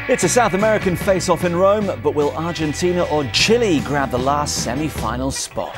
It's a South American face-off in Rome, but will Argentina or Chile grab the last semi-final spot?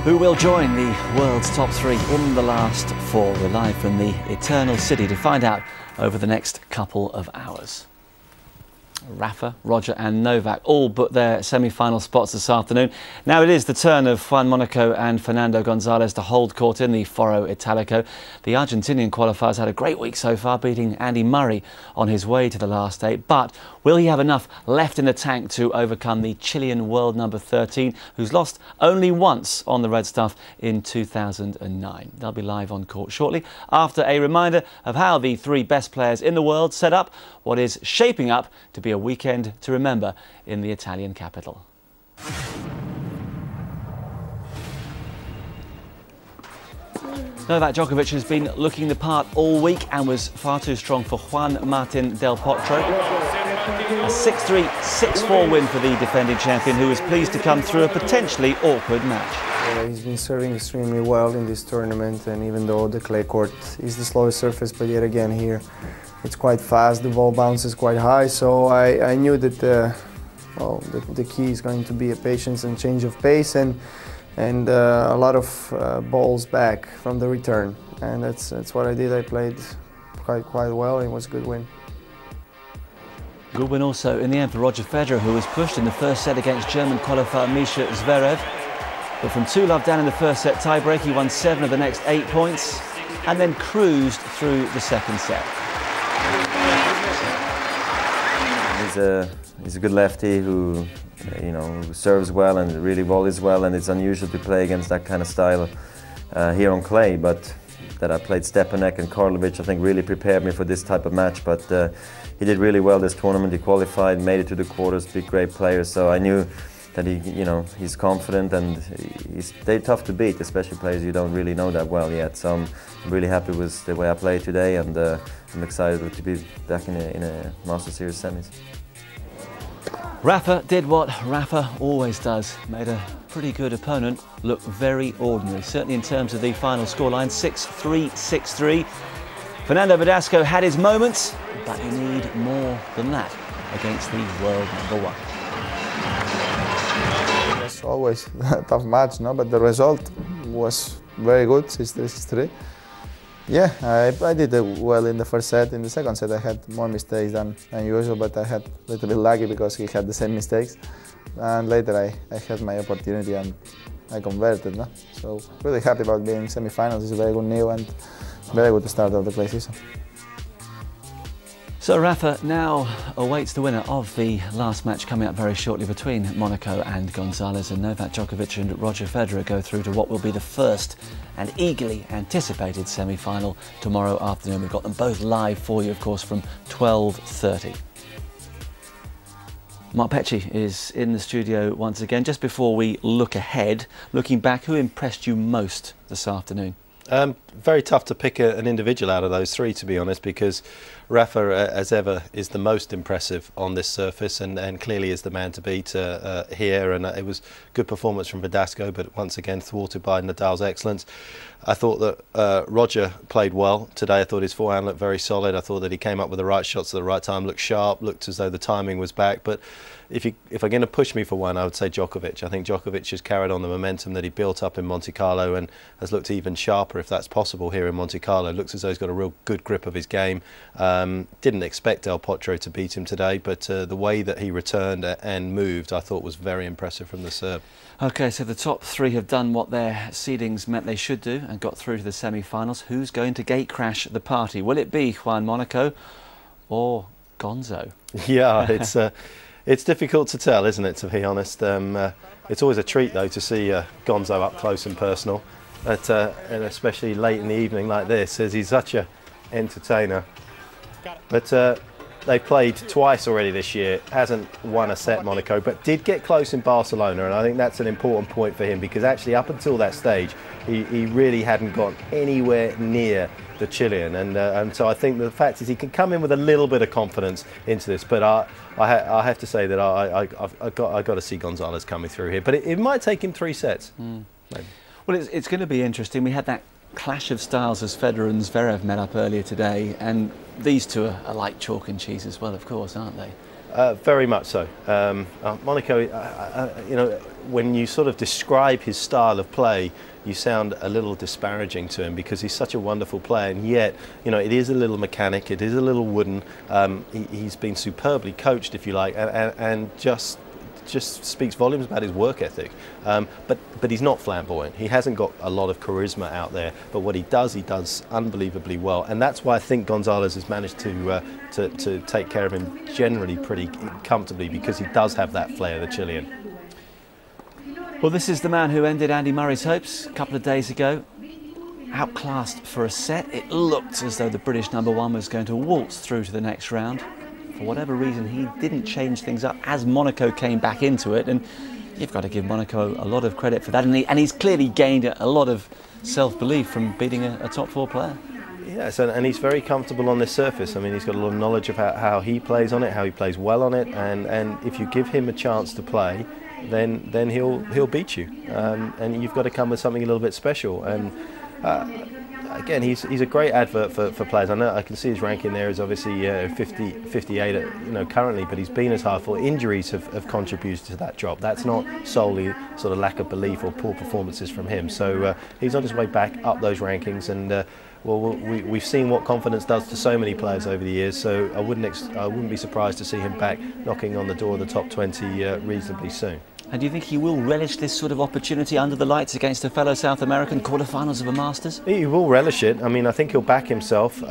Who will join the world's top three in the last four? We're live from the Eternal City to find out over the next couple of hours. Rafa, Roger and Novak all but their semi-final spots this afternoon. Now it is the turn of J Monaco and Fernando Gonzalez to hold court in the Foro Italico. The Argentinian qualifiers had a great week so far, beating Andy Murray on his way to the last eight. But will he have enough left in the tank to overcome the Chilean world number 13, who's lost only once on the red stuff in 2009? They'll be live on court shortly after a reminder of how the three best players in the world set up what is shaping up to be a weekend to remember in the Italian capital. Novak Djokovic has been looking the part all week and was far too strong for Juan Martín del Potro. A 6-3, 6-4 win for the defending champion, who was pleased to come through a potentially awkward match. He's been serving extremely well in this tournament, and even though the clay court is the slowest surface, but yet again here it's quite fast, the ball bounces quite high, so I knew that the key is going to be a patience and change of pace and a lot of balls back from the return, and that's what I did. I played quite well. It was a good win. Good win also in the end for Roger Federer, who was pushed in the first set against German qualifier Misha Zverev. But from 2-love down in the first set tiebreak, he won 7 of the next 8 points and then cruised through the second set. He's a good lefty who, who serves well and really volleys well, and it's unusual to play against that kind of style here on clay. But that I played Stepanek and Karlovic, I think really prepared me for this type of match. But he did really well this tournament. He qualified, made it to the quarters, beat great players. So I knew that he's confident, and they're tough to beat, especially players you don't really know that well yet. So I'm really happy with the way I played today, and I'm excited to be back in a Master Series semis. Rafa did what Rafa always does, made a pretty good opponent look very ordinary, certainly in terms of the final scoreline, 6-3, 6-3. Fernando Verdasco had his moments, but you need more than that against the world number 1. It's always a tough match, no? But the result was very good, 6-3, 6-3. Yeah, I did well in the first set. In the second set I had more mistakes than usual, but I had a little bit lucky because he had the same mistakes. And later I had my opportunity and I converted. No? So really happy about being semi-finals. It's a very good new and very good start of the clay season. So Rafa now awaits the winner of the last match coming up very shortly between Monaco and Gonzalez, and Novak Djokovic and Roger Federer go through to what will be the first and eagerly anticipated semi-final tomorrow afternoon. We've got them both live for you, of course, from 12:30. Mark Pecci is in the studio once again. Just before we look ahead, looking back, who impressed you most this afternoon? Very tough to pick an individual out of those three, to be honest, because Rafa, as ever, is the most impressive on this surface and clearly is the man to beat here. And it was good performance from Verdasco, but once again thwarted by Nadal's excellence. I thought that Roger played well today. I thought his forehand looked very solid. I thought that he came up with the right shots at the right time, looked sharp, looked as though the timing was back. But if I'm going to push me for one, I would say Djokovic. I think Djokovic has carried on the momentum that he built up in Monte Carlo and has looked even sharper, if that's possible, here in Monte Carlo. Looks as though he's got a real good grip of his game. Didn't expect Del Potro to beat him today, but the way that he returned and moved, I thought was very impressive from the Serb. OK, so the top three have done what their seedings meant they should do and got through to the semi-finals. Who's going to gate crash the party? Will it be J Monaco or Gonzo? Yeah, it's difficult to tell, isn't it, to be honest. It's always a treat, though, to see Gonzo up close and personal, and especially late in the evening like this, as he's such an entertainer. But they've played twice already this year, hasn't won a set, Monaco, but did get close in Barcelona, and I think that's an important point for him, because actually up until that stage he really hadn't gone anywhere near the Chilean, and so I think the fact is he can come in with a little bit of confidence into this, but I have to say that I've got to see Gonzalez coming through here, but it might take him 3 sets. Maybe. Well, it's going to be interesting. We had that clash of styles as Federer and Zverev met up earlier today, and these two are like chalk and cheese as well, of course, aren't they? Very much so. Monaco, you know, when you sort of describe his style of play, you sound a little disparaging to him, because he's such a wonderful player, and yet, you know, it is a little mechanic, it is a little wooden. He's been superbly coached, if you like, and just speaks volumes about his work ethic. But he's not flamboyant. He hasn't got a lot of charisma out there. But what he does unbelievably well, and that's why I think Gonzalez has managed to take care of him generally pretty comfortably, because he does have that flair, the Chilean. Well, this is the man who ended Andy Murray's hopes a couple of days ago. Outclassed for a set. It looked as though the British #1 was going to waltz through to the next round. For whatever reason, he didn't change things up as Monaco came back into it, and you've got to give Monaco a lot of credit for that, and he's clearly gained a lot of self-belief from beating a top 4 player. Yes, and he's very comfortable on this surface. I mean, he's got a lot of knowledge of how he plays on it, how he plays well on it, and if you give him a chance to play, then he'll beat you, and you've got to come with something a little bit special. And again, he's a great advert for players. I know I can see his ranking there is obviously 58, you know, currently, but he's been as high for injuries have contributed to that drop. That's not solely sort of lack of belief or poor performances from him. So he's on his way back up those rankings, and well, we've seen what confidence does to so many players over the years. So I wouldn't be surprised to see him back knocking on the door of the top 20 reasonably soon. And do you think he will relish this sort of opportunity under the lights against a fellow South American, quarterfinals of a Masters? He will relish it. I mean, I think he'll back himself.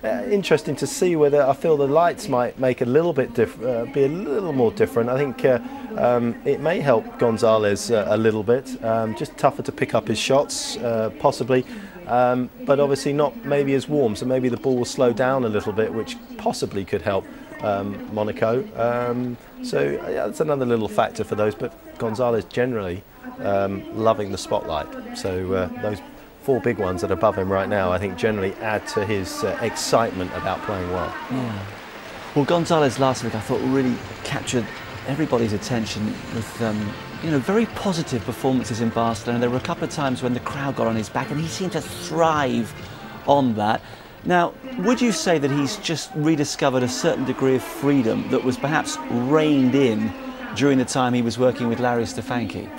Interesting to see whether I feel the lights might make a little bit be a little more different. I think it may help Gonzalez a little bit. Just tougher to pick up his shots, possibly. But obviously not maybe as warm, so maybe the ball will slow down a little bit, which possibly could help Monaco. So yeah, that's another little factor for those, but Gonzalez generally loving the spotlight. So those 4 big ones that are above him right now, I think generally add to his excitement about playing well. Yeah. Well, Gonzalez last week I thought really captured everybody's attention with you know, very positive performances in Barcelona. There were a couple of times when the crowd got on his back, and he seemed to thrive on that. Now, would you say that he's just rediscovered a certain degree of freedom that was perhaps reined in during the time he was working with Larry Stefanki?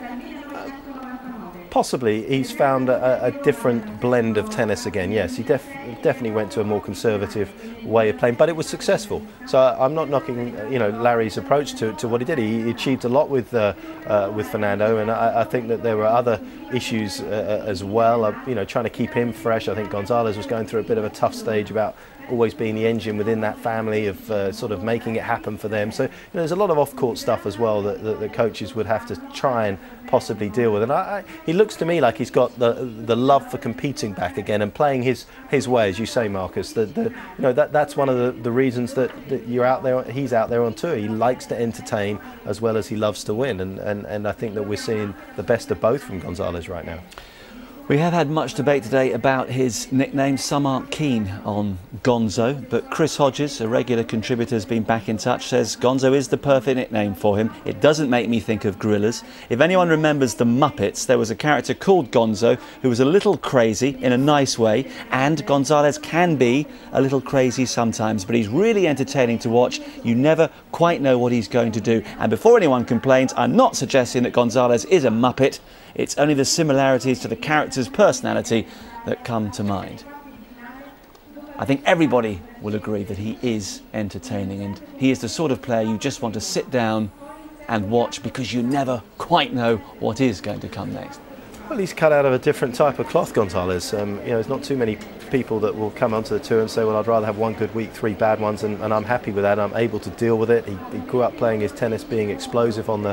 Possibly. He's found a different blend of tennis again. Yes, he definitely went to a more conservative way of playing, but it was successful. So I'm not knocking, you know, Larry's approach to what he did. He achieved a lot with Fernando, and I think that there were other issues as well. You know, trying to keep him fresh. I think Gonzalez was going through a bit of a tough stage about always being the engine within that family of sort of making it happen for them. So you know, there's a lot of off-court stuff as well that the coaches would have to try and possibly deal with. And he looks to me like he's got the love for competing back again and playing his way, as you say, Marcus. You know, that's one of the reasons that you're out there. He's out there on tour. He likes to entertain as well as he loves to win, and I think that we're seeing the best of both from Gonzalez right now. We have had much debate today about his nickname. Some aren't keen on Gonzo, but Chris Hodges, a regular contributor, has been back in touch, says Gonzo is the perfect nickname for him. It doesn't make me think of gorillas. If anyone remembers the Muppets, there was a character called Gonzo who was a little crazy in a nice way, and Gonzalez can be a little crazy sometimes, but he's really entertaining to watch. You never quite know what he's going to do. And before anyone complains, I'm not suggesting that Gonzalez is a Muppet. It's only the similarities to the character's personality that come to mind. I think everybody will agree that he is entertaining, and he is the sort of player you just want to sit down and watch, because you never quite know what is going to come next. Well, he's cut out of a different type of cloth, Gonzalez. You know, there's not too many people that will come onto the tour and say, well, I'd rather have 1 good week, 3 bad ones, and I'm happy with that. I'm able to deal with it. He grew up playing his tennis, being explosive on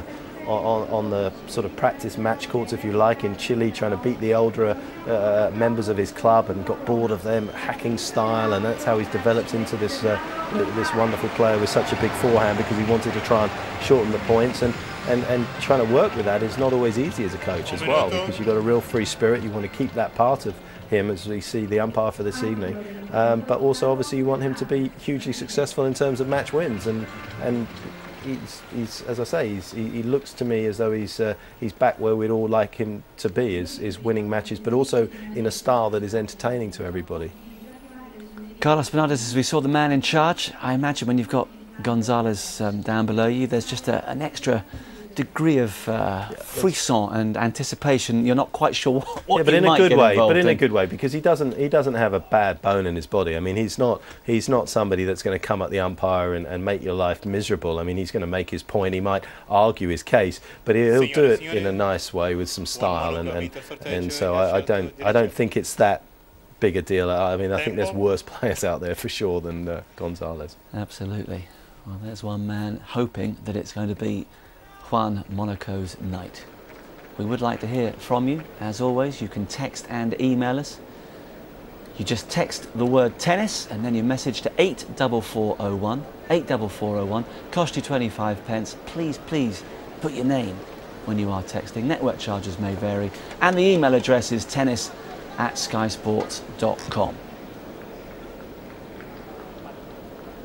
on the sort of practice match courts, if you like, in Chile, trying to beat the older members of his club, and got bored of them hacking style, and that's how he's developed into this this wonderful player with such a big forehand, because he wanted to try and shorten the points, and trying to work with that is not always easy as a coach as well, because you've got a real free spirit. You want to keep that part of him, as we see the umpire for this evening, but also obviously you want him to be hugely successful in terms of match wins, and he's as I say, he looks to me as though he's back where we'd all like him to be, is winning matches, but also in a style that is entertaining to everybody. Carlos Bernardes, as we saw, the man in charge. I imagine when you've got Gonzalez down below you, there's just an extra degree of frisson and anticipation. You're not quite sure what but you in might a good get way. involved But in in a good way, because he doesn't have a bad bone in his body. I mean, he's not somebody that's going to come at the umpire and make your life miserable. I mean, he's going to make his point. He might argue his case, but he'll do it in a nice way with some style. And so I don't think it's that big a deal. I mean, I think there's worse players out there for sure than Gonzalez. Absolutely. Well, there's one man hoping that it's going to be Juan Monaco's night. We would like to hear from you. As always, you can text and email us. You just text the word tennis and then you message to 84401. 84401. Cost you 25 pence. Please put your name when you are texting. Network charges may vary. And the email address is tennis@skysports.com.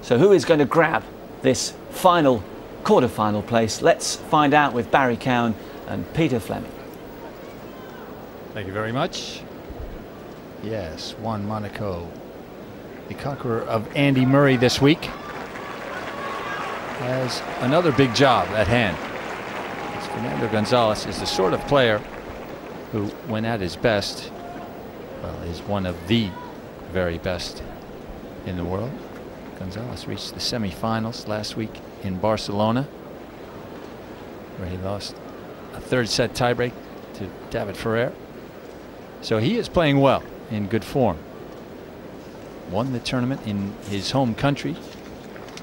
So who is going to grab this final quarter-final place? Let's find out with Barry Cowan and Peter Fleming. Thank you very much. Yes, Juan Monaco, the conqueror of Andy Murray this week, has another big job at hand. Fernando Gonzalez is the sort of player who, when at his best, well, is one of the very best in the world. Gonzalez reached the semifinals last week in Barcelona, where he lost a third set tiebreak to David Ferrer. So he is playing well, in good form. Won the tournament in his home country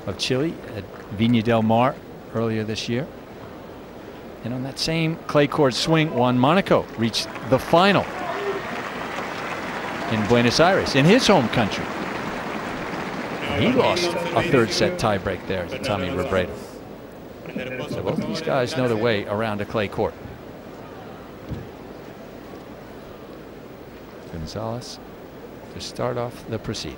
of Chile at Viña del Mar earlier this year. And on that same clay court swing, Juan Monaco reached the final in Buenos Aires, in his home country. He lost a third set tiebreak there to Tommy Robredo. So both these guys know their way around a clay court. Gonzalez to start off the proceedings.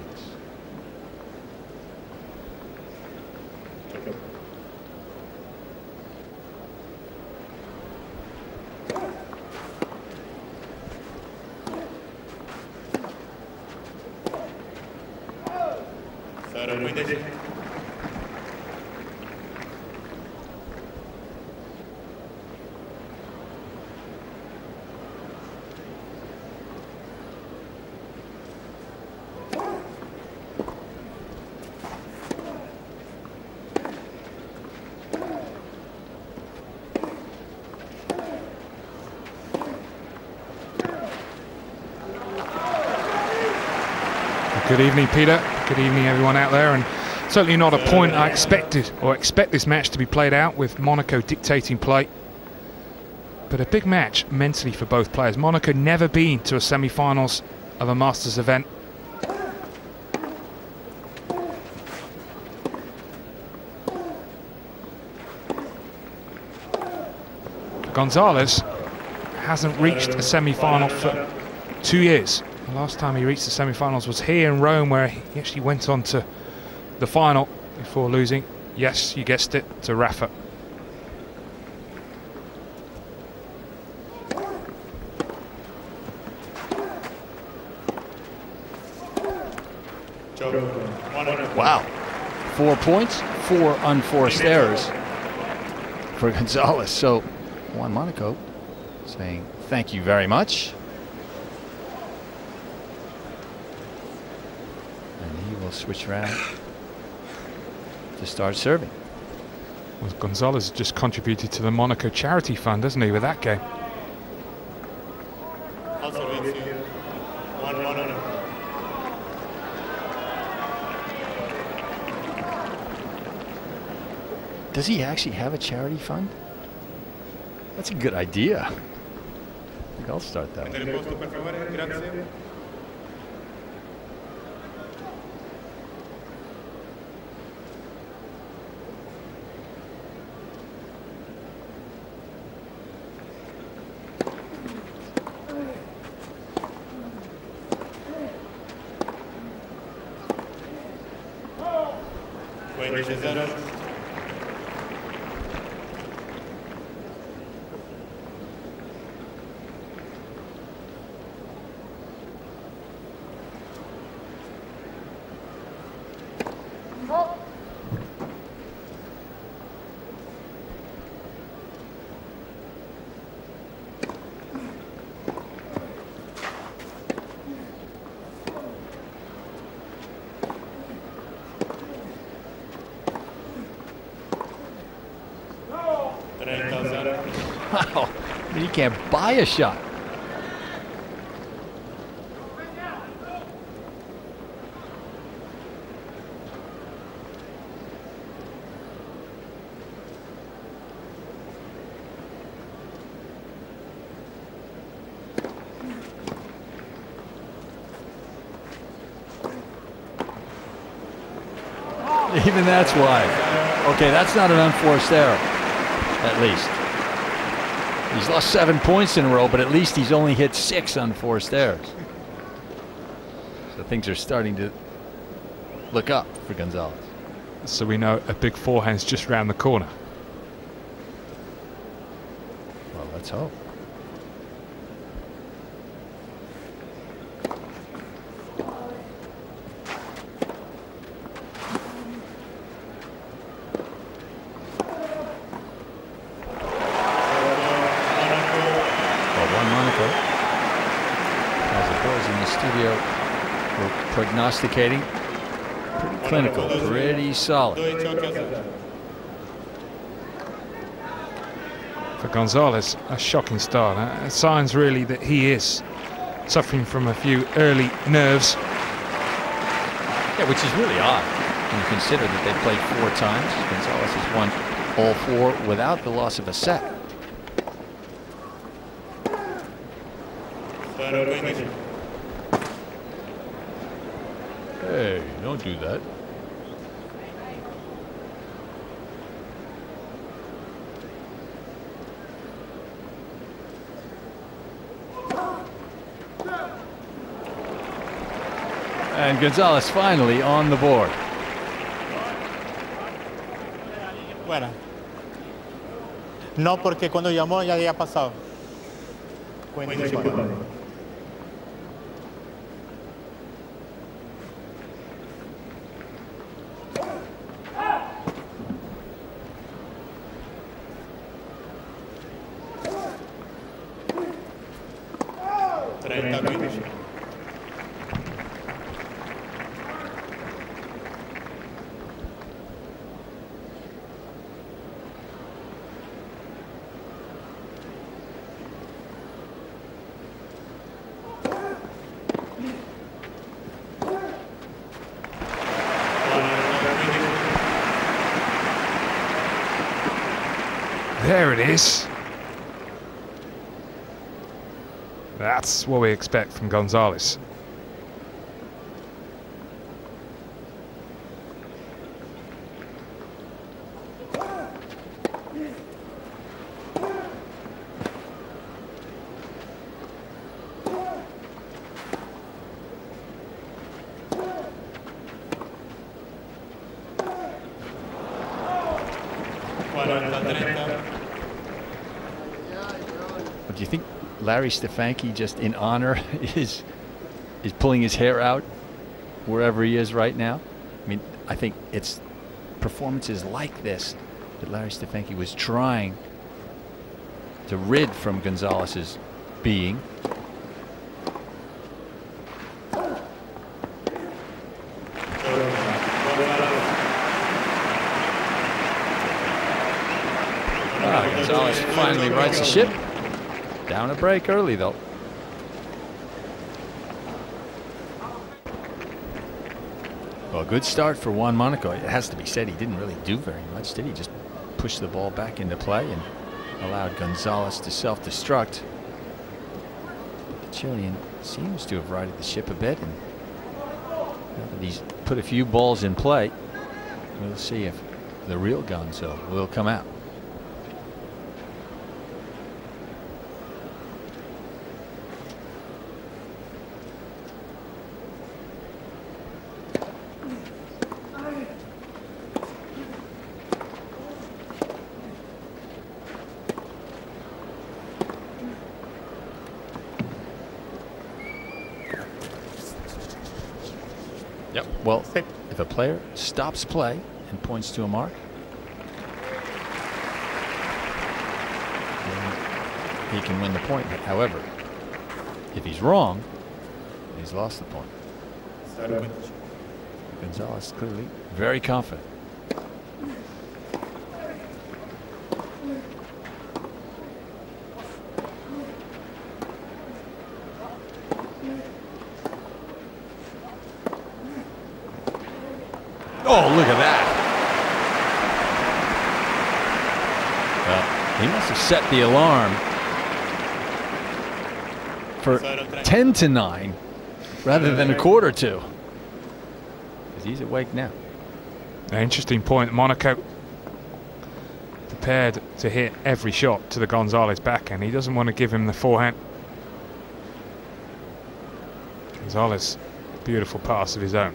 Good evening, Peter. Good evening, everyone out there. And certainly not a point I expected or expect this match to be played out, with Monaco dictating play. But a big match mentally for both players. Monaco never been to a semi-finals of a Masters event. Gonzalez hasn't reached a semi-final for 2 years. The last time he reached the semi-finals was here in Rome, where he actually went on to the final before losing, yes, you guessed it, to Rafa. Wow. 4 points, 4 unforced errors for Gonzalez. So Juan Monaco saying thank you very much. And he will switch around to start serving. Well, Gonzalez just contributed to the Monaco charity fund, hasn't he, with that game? Does he actually have a charity fund? That's a good idea. I think I'll start that one. Wow, you can't buy a shot. Even that's wide. Okay, that's not an unforced error, at least. He's lost 7 points in a row, but at least he's only hit 6 unforced errors. So things are starting to look up for Gonzalez. So we know a big forehand's just round the corner. Well, let's hope. Prognosticating, pretty clinical, pretty solid. For Gonzalez, a shocking start. Signs really that he is suffering from a few early nerves. Yeah, which is really odd when you consider that they played 4 times. Gonzalez has won all 4 without the loss of a set. Hey, don't do that. And Gonzalez finally on the board. Bueno. No, porque cuando llamó ya había pasado. There it is. That's what we expect from Gonzalez. Do you think Larry Stefanki, just in honor, is pulling his hair out wherever he is right now? I mean, I think it's performances like this that Larry Stefanki was trying to rid from Gonzalez's being. Gonzalez finally rights the ship. Down a break early, though. Well, good start for Juan Monaco. It has to be said he didn't really do very much, did he? Just push the ball back into play and allowed Gonzalez to self-destruct. The Chilean seems to have righted the ship a bit, and now that he's put a few balls in play, we'll see if the real Gonzo will come out. Yep. Well, if a player stops play and points to a mark, then he can win the point. However, if he's wrong, he's lost the point. Gonzalez clearly very confident. Oh, look at that. Well, he must have set the alarm for 10-9 rather than a quarter to. Because he's awake now. An interesting point. Monaco prepared to hit every shot to the Gonzalez backhand. He doesn't want to give him the forehand. Gonzalez, beautiful pass of his own.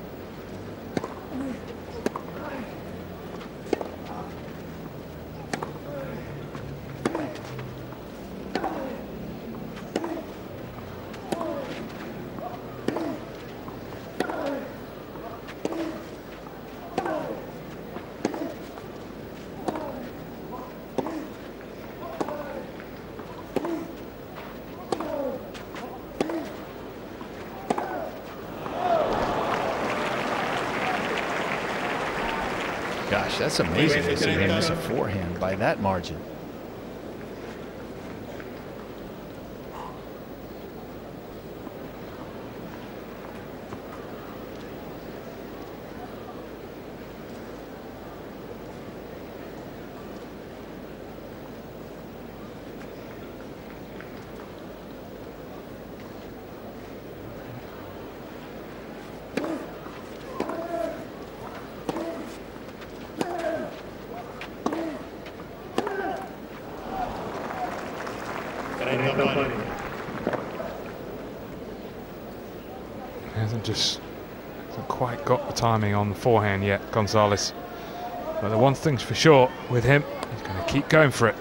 Gosh, that's amazing to see him miss a forehand by that margin. Hasn't quite got the timing on the forehand yet, Gonzalez. But the one thing's for sure with him, he's going to keep going for it.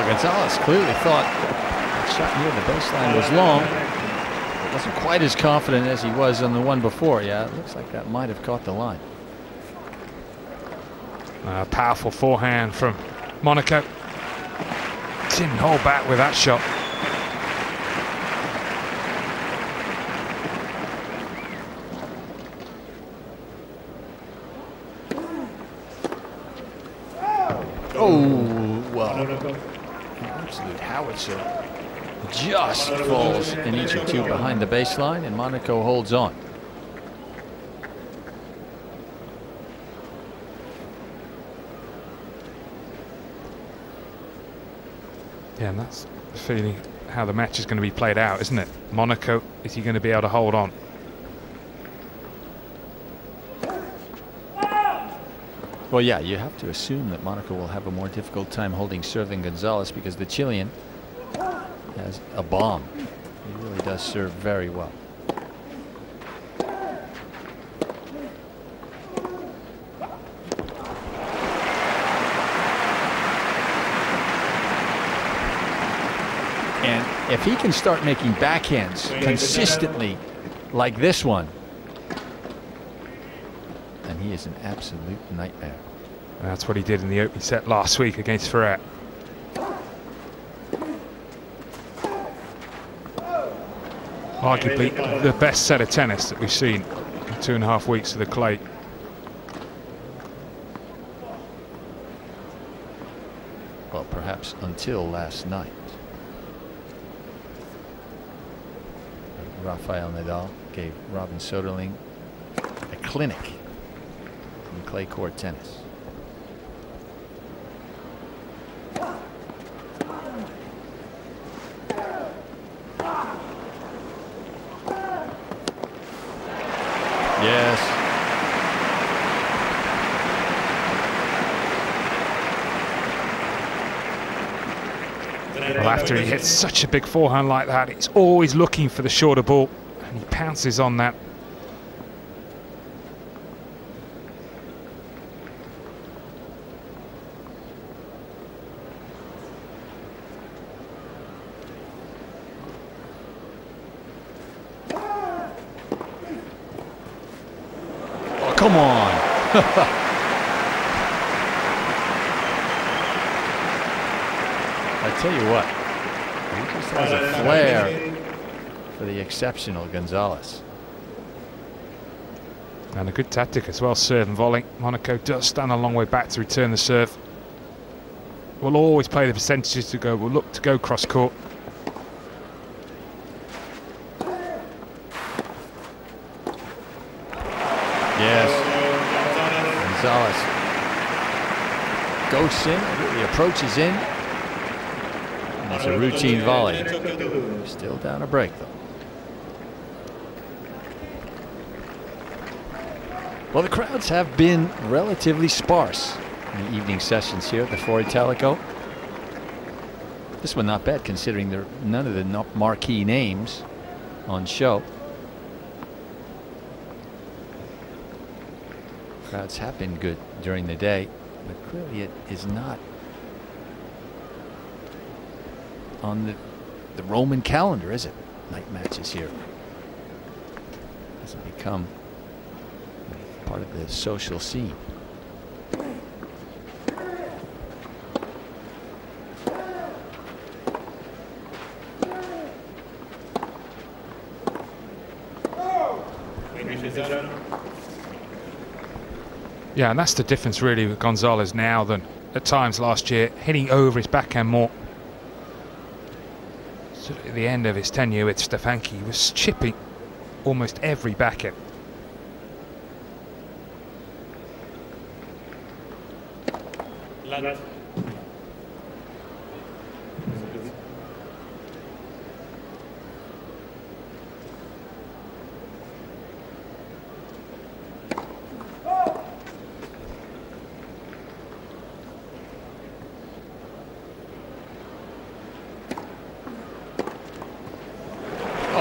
Gonzalez clearly thought that shot near the baseline was long. Wasn't quite as confident as he was on the one before. Yeah, it looks like that might have caught the line. A powerful forehand from Monaco. Didn't hold back with that shot. Oh, well. Absolute howitzer just falls an inch or two behind the baseline, and Monaco holds on. Yeah, and that's the feeling how the match is going to be played out, isn't it? Monaco, is he going to be able to hold on? Well, yeah, you have to assume that Monaco will have a more difficult time holding serve than Gonzalez, because the Chilean has a bomb. He really does serve very well. And if he can start making backhands consistently like this one, then he is an absolute nightmare. That's what he did in the opening set last week against Ferret. Arguably the best set of tennis that we've seen in 2.5 weeks of the clay. Well, perhaps until last night. Rafael Nadal gave Robin Soderling a clinic in clay court tennis. Yes. Well, after he hits such a big forehand like that, he's always looking for the shorter ball, and he pounces on that. Oh, come on. I tell you what, he just has a flair for the exceptional Gonzalez. And a good tactic as well, serve and volley. Monaco does stand a long way back to return the serve. We'll always play the percentages to go. We'll look to go cross court. Yes. Gonzalez goes in, really approaches in. And it's a routine volley. Still down a break though. Well, the crowds have been relatively sparse in the evening sessions here at the Ford Italico. This one not bad considering there are none of the marquee names on show. Crowds have been good during the day, but clearly it is not on the Roman calendar, is it? Night matches here. Hasn't become part of the social scene. Yeah, and that's the difference really with Gonzalez now than at times last year, hitting over his backhand more. So at the end of his tenure with Stefanki, he was chipping almost every backhand.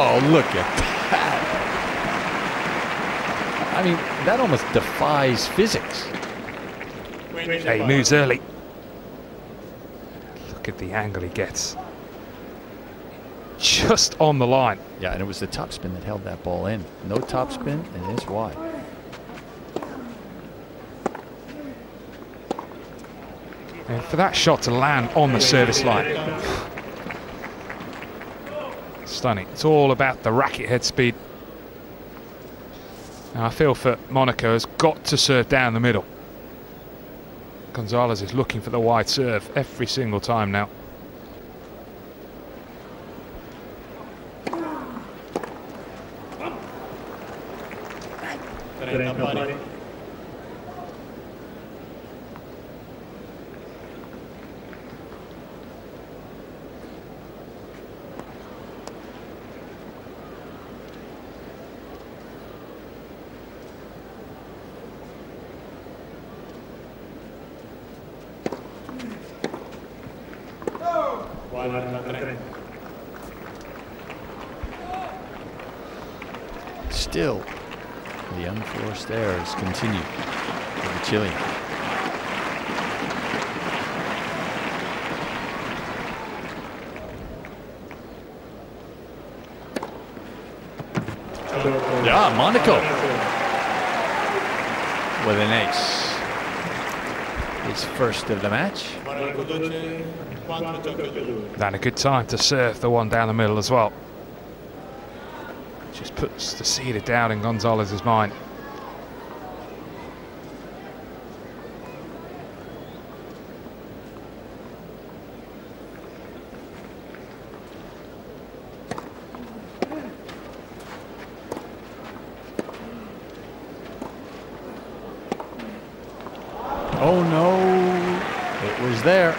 Oh, look at that. I mean, that almost defies physics. He moves early. Look at the angle he gets. Just on the line. Yeah, and it was the topspin that held that ball in. No topspin, and it's wide. And for that shot to land on the service line. Stunning. It's all about the racket head speed. And I feel for Monaco has got to serve down the middle. Gonzalez is looking for the wide serve every single time now. Still, the unforced errors continue for the Chilean. Yeah, Monaco with an ace. His first of the match. And a good time to serve the one down the middle as well. Just puts the seed of doubt in Gonzalez's mind. Oh no, it was there.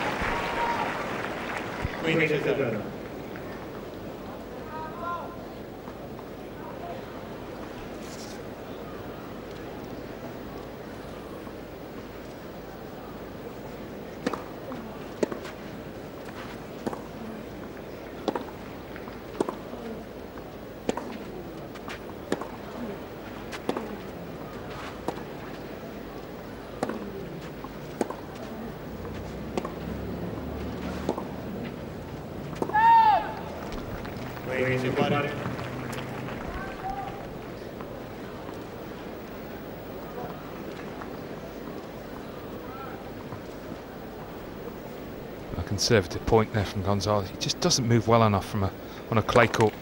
A conservative point there from Gonzalez. He just doesn't move well enough on a clay court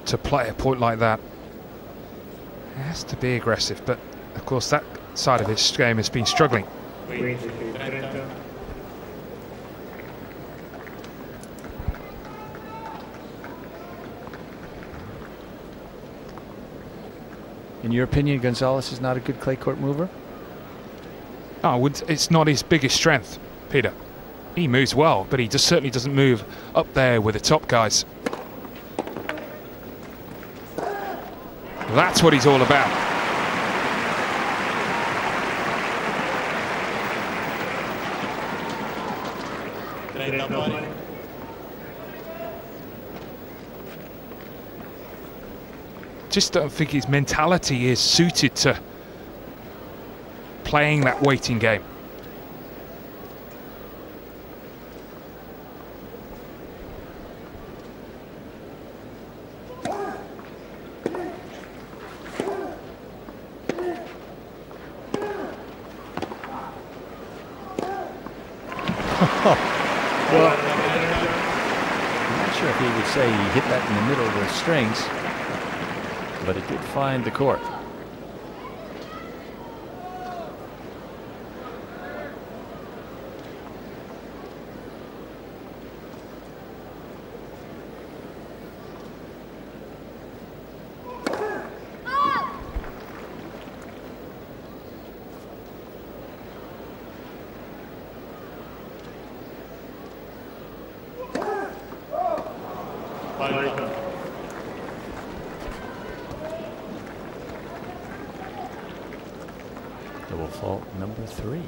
to play a point like that. He has to be aggressive, but of course that side of his game has been struggling. In your opinion, Gonzalez is not a good clay court mover? Oh, it's not his biggest strength, Peter. He moves well, but he just certainly doesn't move up there with the top guys. That's what he's all about. Just don't think his mentality is suited to playing that waiting game. Well, I'm not sure if he would say he hit that in the middle of the strings, but it did find the court. Double fault number 3.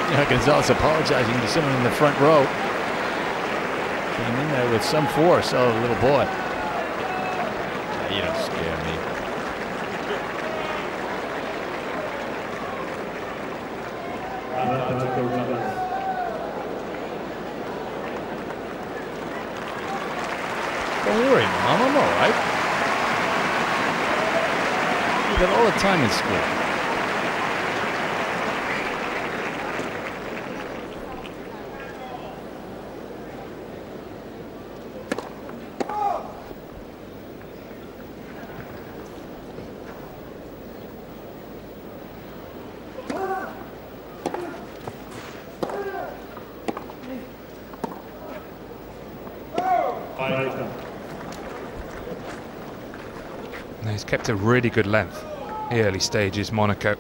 Yeah, Gonzalez apologizing to someone in the front row. Came in there with some force. Oh, little boy. You don't scare me. Don't worry, Mom. I'm all right. You got all the time in school. He's kept a really good length the early stages, Monaco.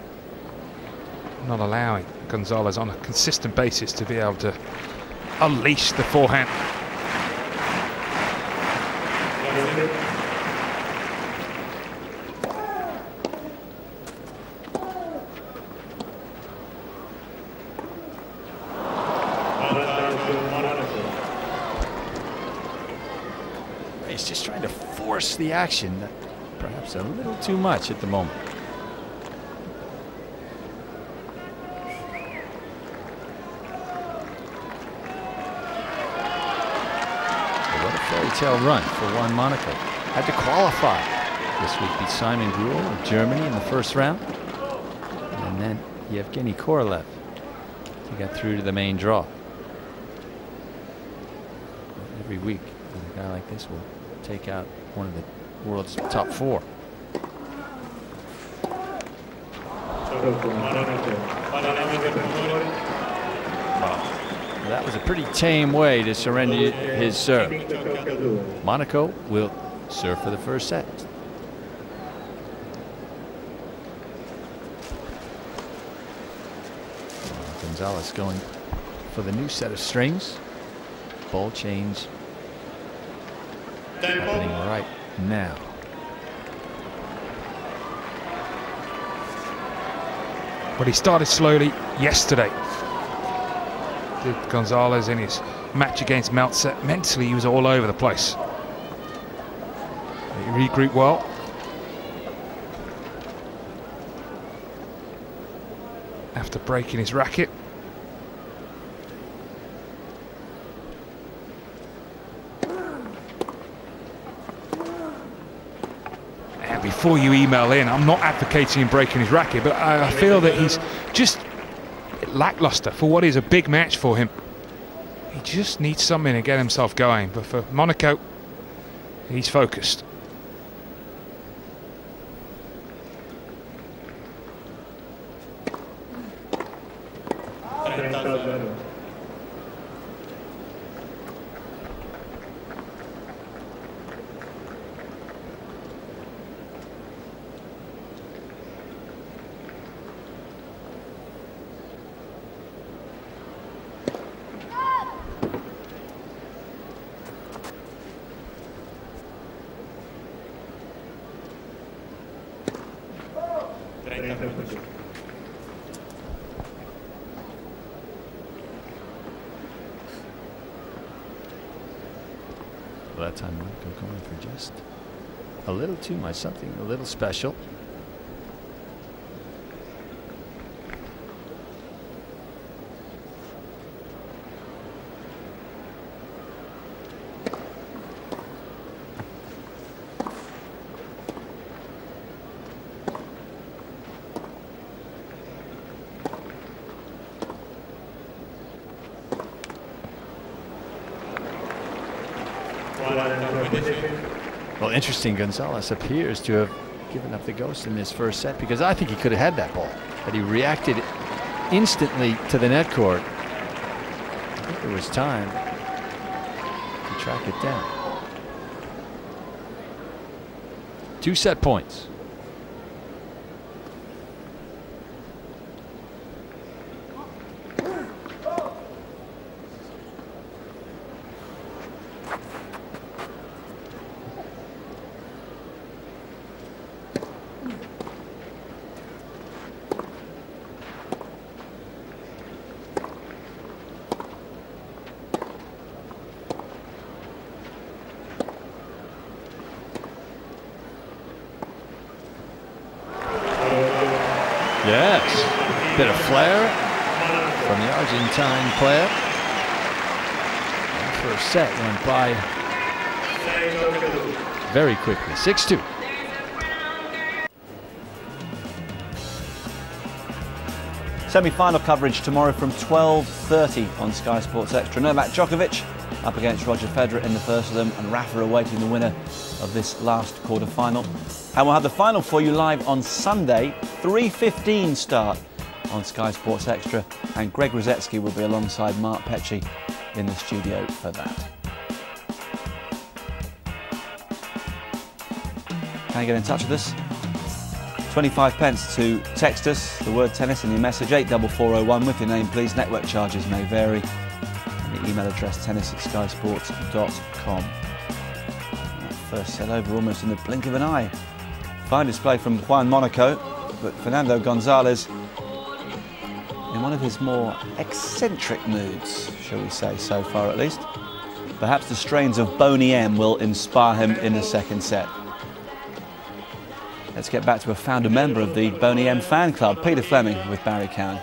Not allowing Gonzalez on a consistent basis to be able to unleash the forehand. He's just trying to force the action, perhaps a little too much at the moment. tale run for Juan Monaco. Had to qualify. This week beat Simon Gruel of Germany in the first round. And then Yevgeny Korolev to get through to the main draw. Every week, a guy like this will take out one of the world's top 4. That was a pretty tame way to surrender his serve. Monaco will serve for the first set. Gonzalez going for the new set of strings. Ball change happening right now. But he started slowly yesterday. Did Gonzalez in his match against Meltzer. Mentally, he was all over the place. He regrouped well. After breaking his racket. And before you email in, I'm not advocating him breaking his racket, but I feel that he's just lackluster for what is a big match for him. He just needs something to get himself going, but for Monaco, he's focused. That time Monaco going for just a little too much, something a little special. Well, interesting, Gonzalez appears to have given up the ghost in this first set, because I think he could have had that ball, but he reacted instantly to the net court. I think there was time to track it down. 2 set points. Yes, bit of flair from the Argentine player. That first set went by very quickly. 6-2. Semi-final coverage tomorrow from 12:30 on Sky Sports Extra. Novak Djokovic up against Roger Federer in the first of them, and Rafa awaiting the winner of this last quarter-final. And we'll have the final for you live on Sunday, 3:15 start on Sky Sports Extra, and Greg Rosetsky will be alongside Mark Petchey in the studio for that. Can you get in touch with us? 25 pence to text us the word tennis in your message, 84401 with your name please. Network charges may vary. And the email address tennis@skyssports.com. That first set over almost in the blink of an eye. Fine display from Juan Monaco, but Fernando Gonzalez in one of his more eccentric moods, shall we say, so far at least. Perhaps the strains of Boney M will inspire him in the second set. Let's get back to a founder member of the Boney M fan club, Peter Fleming with Barry Cowan.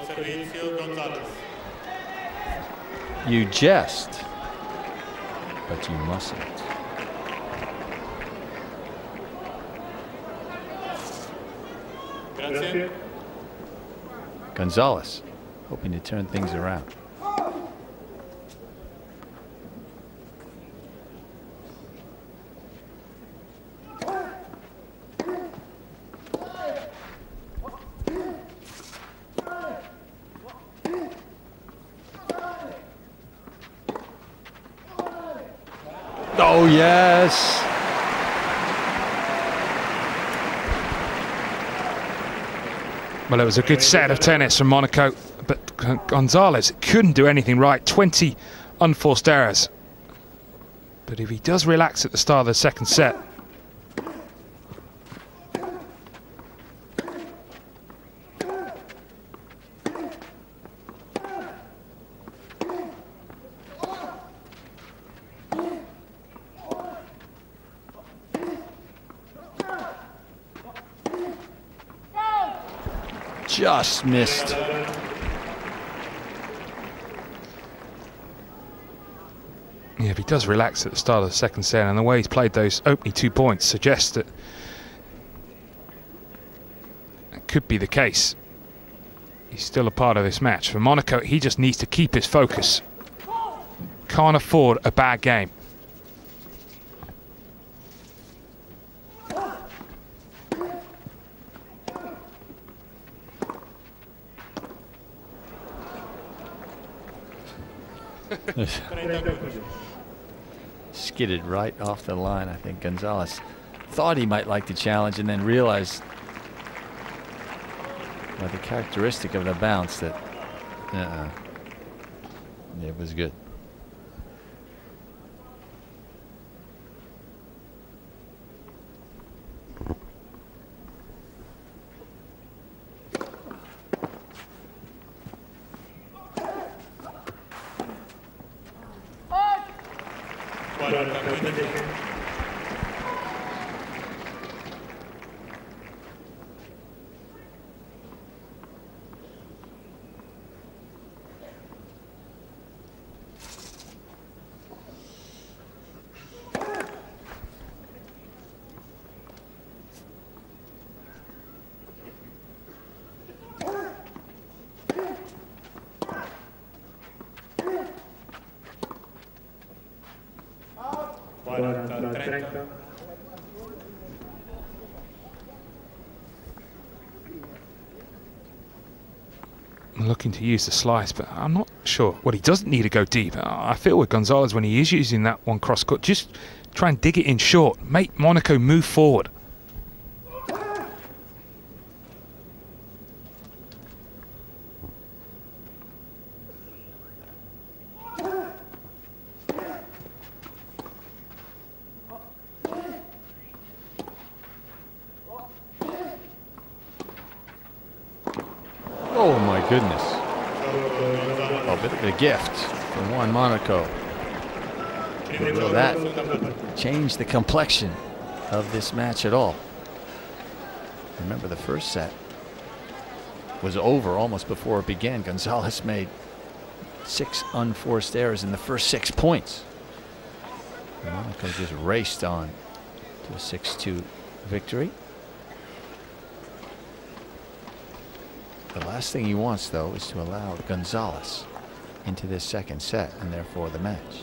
You jest, but you mustn't. Gonzalez hoping to turn things around. Oh, yes. Well, it was a good set of tennis from Monaco, but Gonzalez couldn't do anything right. 20 unforced errors. But if he does relax at the start of the second set, just missed. Yeah, if he does relax at the start of the second set, and the way he's played those opening 2 points suggests that it could be the case. He's still a part of this match. For Monaco, he just needs to keep his focus. Can't afford a bad game. Skidded right off the line. I think Gonzalez thought he might like the challenge and then realized by the characteristic of the bounce that it was good. Looking to use the slice, but I'm not sure. Well, he doesn't need to go deep. I feel with Gonzalez, when he is using that one cross cut, just try and dig it in short. Make Monaco move forward. Oh my goodness. A bit of a gift from Juan Monaco. Will that change the complexion of this match at all? Remember, the first set was over almost before it began. Gonzalez made 6 unforced errors in the first 6 points. And Monaco just raced on to a 6-2 victory. The last thing he wants, though, is to allow Gonzalez into this second set and therefore the match.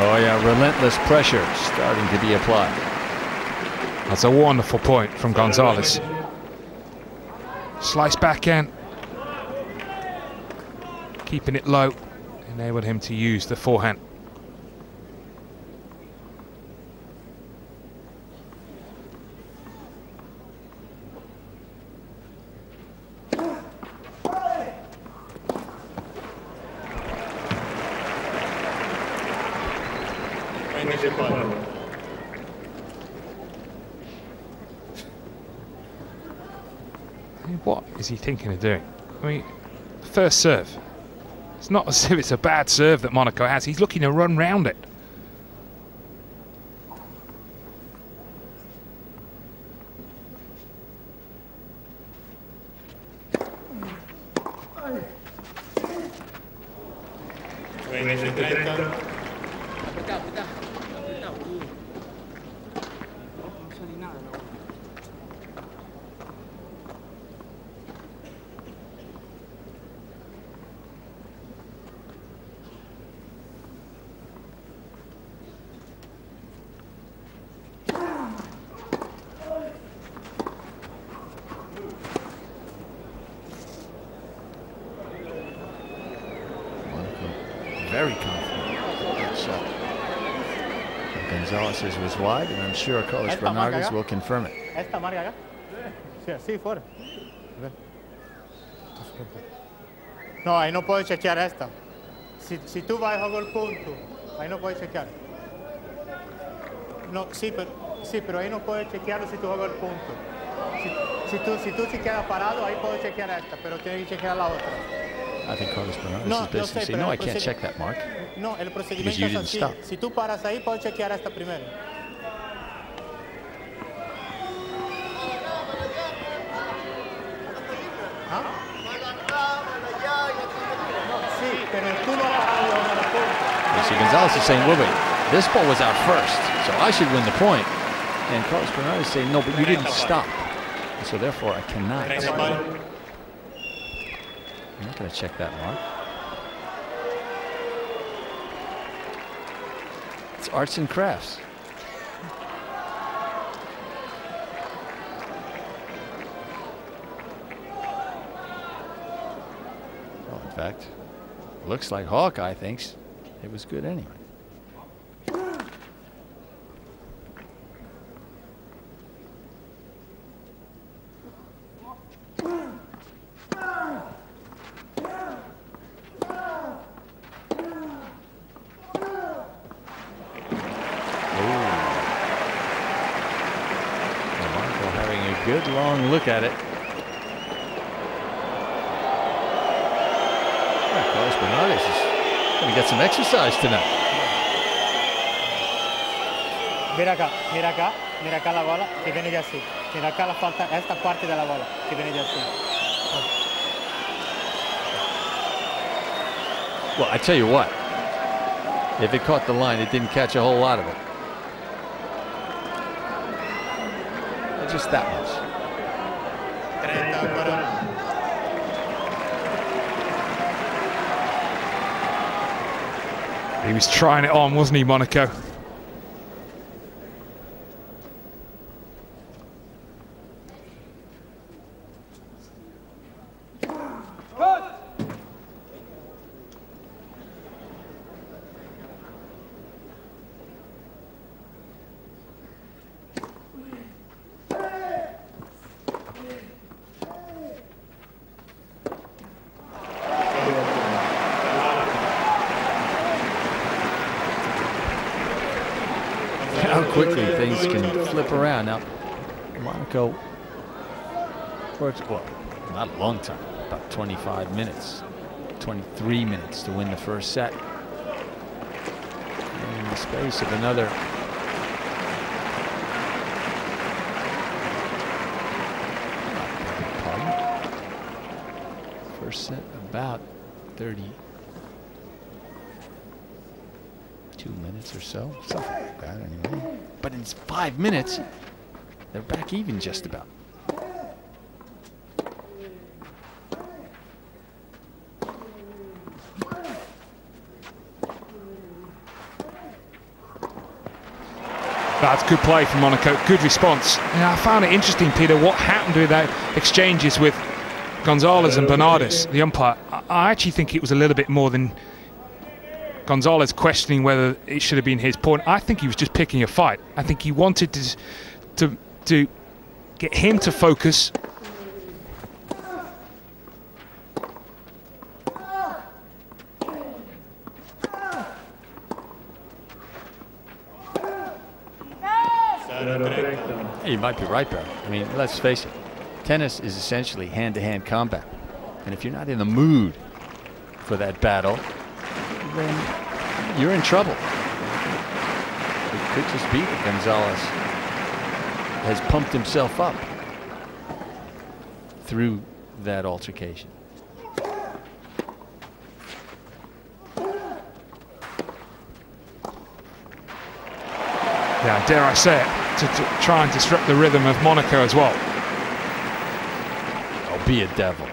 Oh yeah, relentless pressure starting to be applied. That's a wonderful point from Gonzalez. Slice backhand. Keeping it low enabled him to use the forehand. What is he thinking of doing? I mean, first serve. It's not as if it's a bad serve that Monaco has. He's looking to run round it. Very confident that shot. Gonzalez's was wide, and I'm sure Carlos Bernardes will confirm it. Esta marca acá. Sí, sí, fuera. No, ahí no puedo chequear esta. Si tú vas a jugar el punto, ahí no puedes chequear. No, sí, pero ahí no puedes chequearlo si tú juegas el punto. Si tú se quedas parado, ahí puedo chequear esta, pero tienes que chequear la otra. I think Carlos Bernardes is basically saying, no, I can't check that, Mark. No, el Because procedimiento you es didn't así. stop. Si tú paras ahí, puedes chequear esta primero. ¿Ah? Sí, pero tú no has parado en el punto. You see, Gonzalez is saying, wait, this ball was out first, so I should win the point. And Carlos Bernardes is saying, no, but you didn't stop. And so therefore, I cannot. I'm not going to check that, Mark. It's arts and crafts. Well, in fact, looks like Hawkeye thinks it was good anyway. Good long look at it. Carlos Bernardes is going to get some exercise tonight. Mira acá la bola que viene de así. Mira acá la falta, esta parte de la bola que viene de así. Well, I tell you what, if it caught the line, it didn't catch a whole lot of it. Just that much. He was trying it on, wasn't he, Monaco? How quickly things can flip around. Now, Monaco, well, not a long time, about 25 minutes, 23 minutes to win the first set. And in the space of another first set about 32 minutes or so, something like that anyway. But in 5 minutes, they're back even just about. That's good play from Monaco, good response. And I found it interesting, Peter, what happened with that exchanges with Gonzalez and Bernardes, the umpire. I actually think it was a little bit more than Gonzalez questioning whether it should have been his point. I think he was just picking a fight. I think he wanted to get him to focus. You might be right, Barry. I mean, let's face it. Tennis is essentially hand-to-hand combat. And if you're not in the mood for that battle, then you're in trouble. It could just be that Gonzalez has pumped himself up through that altercation. Yeah, dare I say it, to try and disrupt the rhythm of Monaco as well. Oh, be a devil.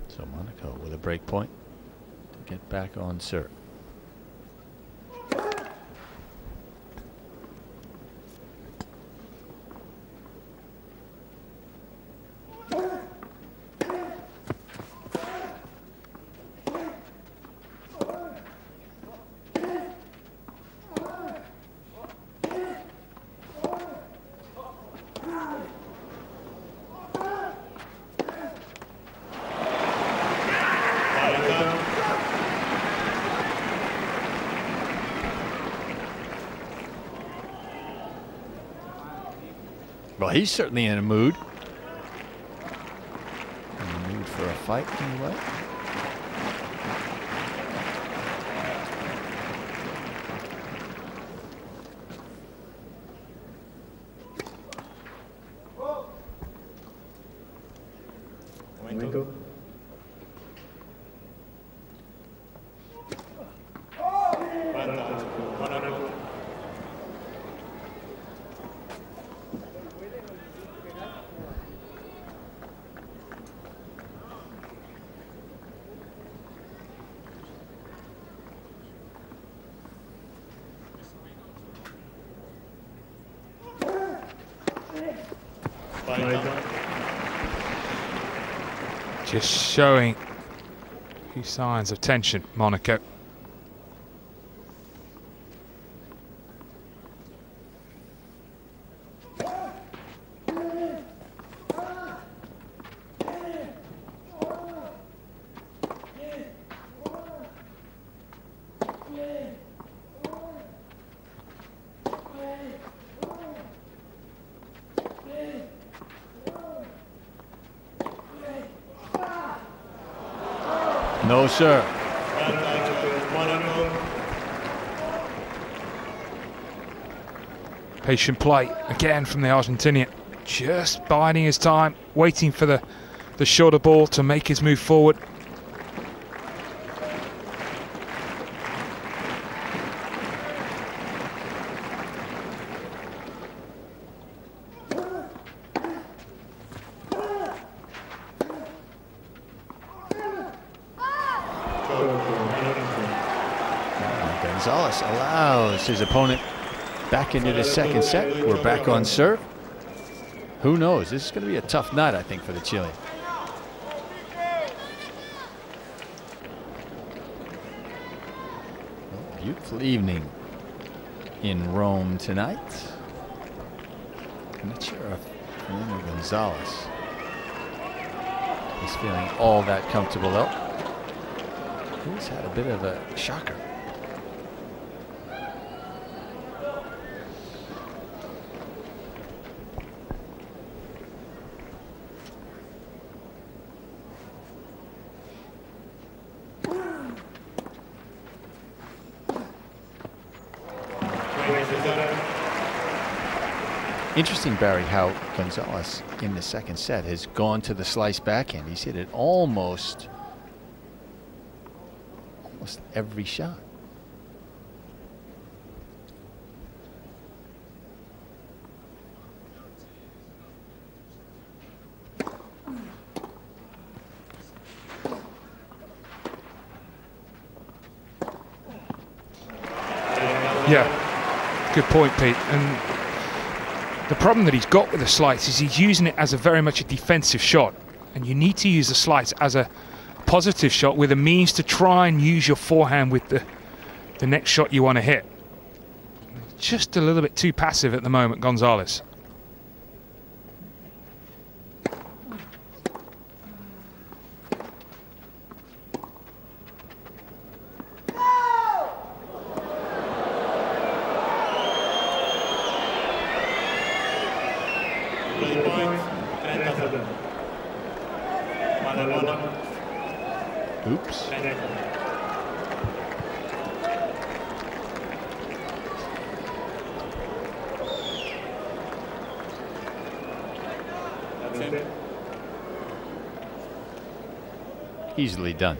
So Monaco with a break point to get back on serve. Well, he's certainly in a mood. In a mood for a fight, anyway. Just showing a few signs of tension, Monaco. No, sir. Patient play again from the Argentinian. Just biding his time, waiting for the shorter ball to make his move forward. Gonzalez allows his opponent back into the second set. We're back on serve. Who knows? This is going to be a tough night, I think, for the Chilean. Well, beautiful evening in Rome tonight. I'm not sure if Fernando Gonzalez is feeling all that comfortable, though. He's had a bit of a shocker. Interesting, Barry, how Gonzalez in the second set has gone to the slice backhand. He's hit it almost every shot. Yeah, good point, Pete. And the problem that he's got with the slice is he's using it as a very much a defensive shot, and you need to use the slice as a positive shot with a means to try and use your forehand with the next shot you want to hit. Just a little bit too passive at the moment, Gonzalez. Oops. Easily done.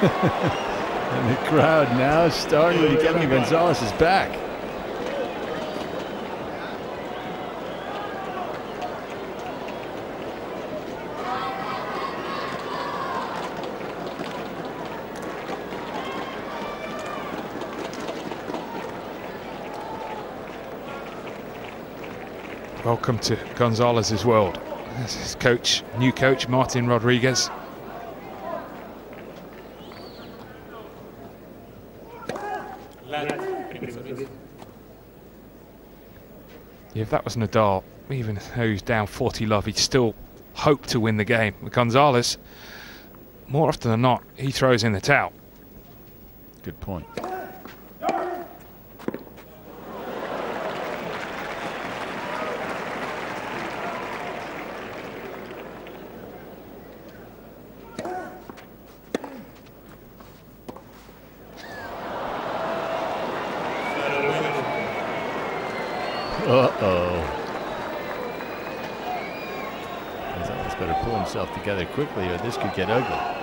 And the crowd now starting to get on Gonzalez's back. Welcome to Gonzalez's world. This is coach, new coach, Martin Rodriguez. If that was Nadal, even though he's down 40-love, he'd still hope to win the game. With Gonzalez, more often than not, he throws in the towel. Good point. Uh-oh. Gonzalez better pull himself together quickly or this could get ugly.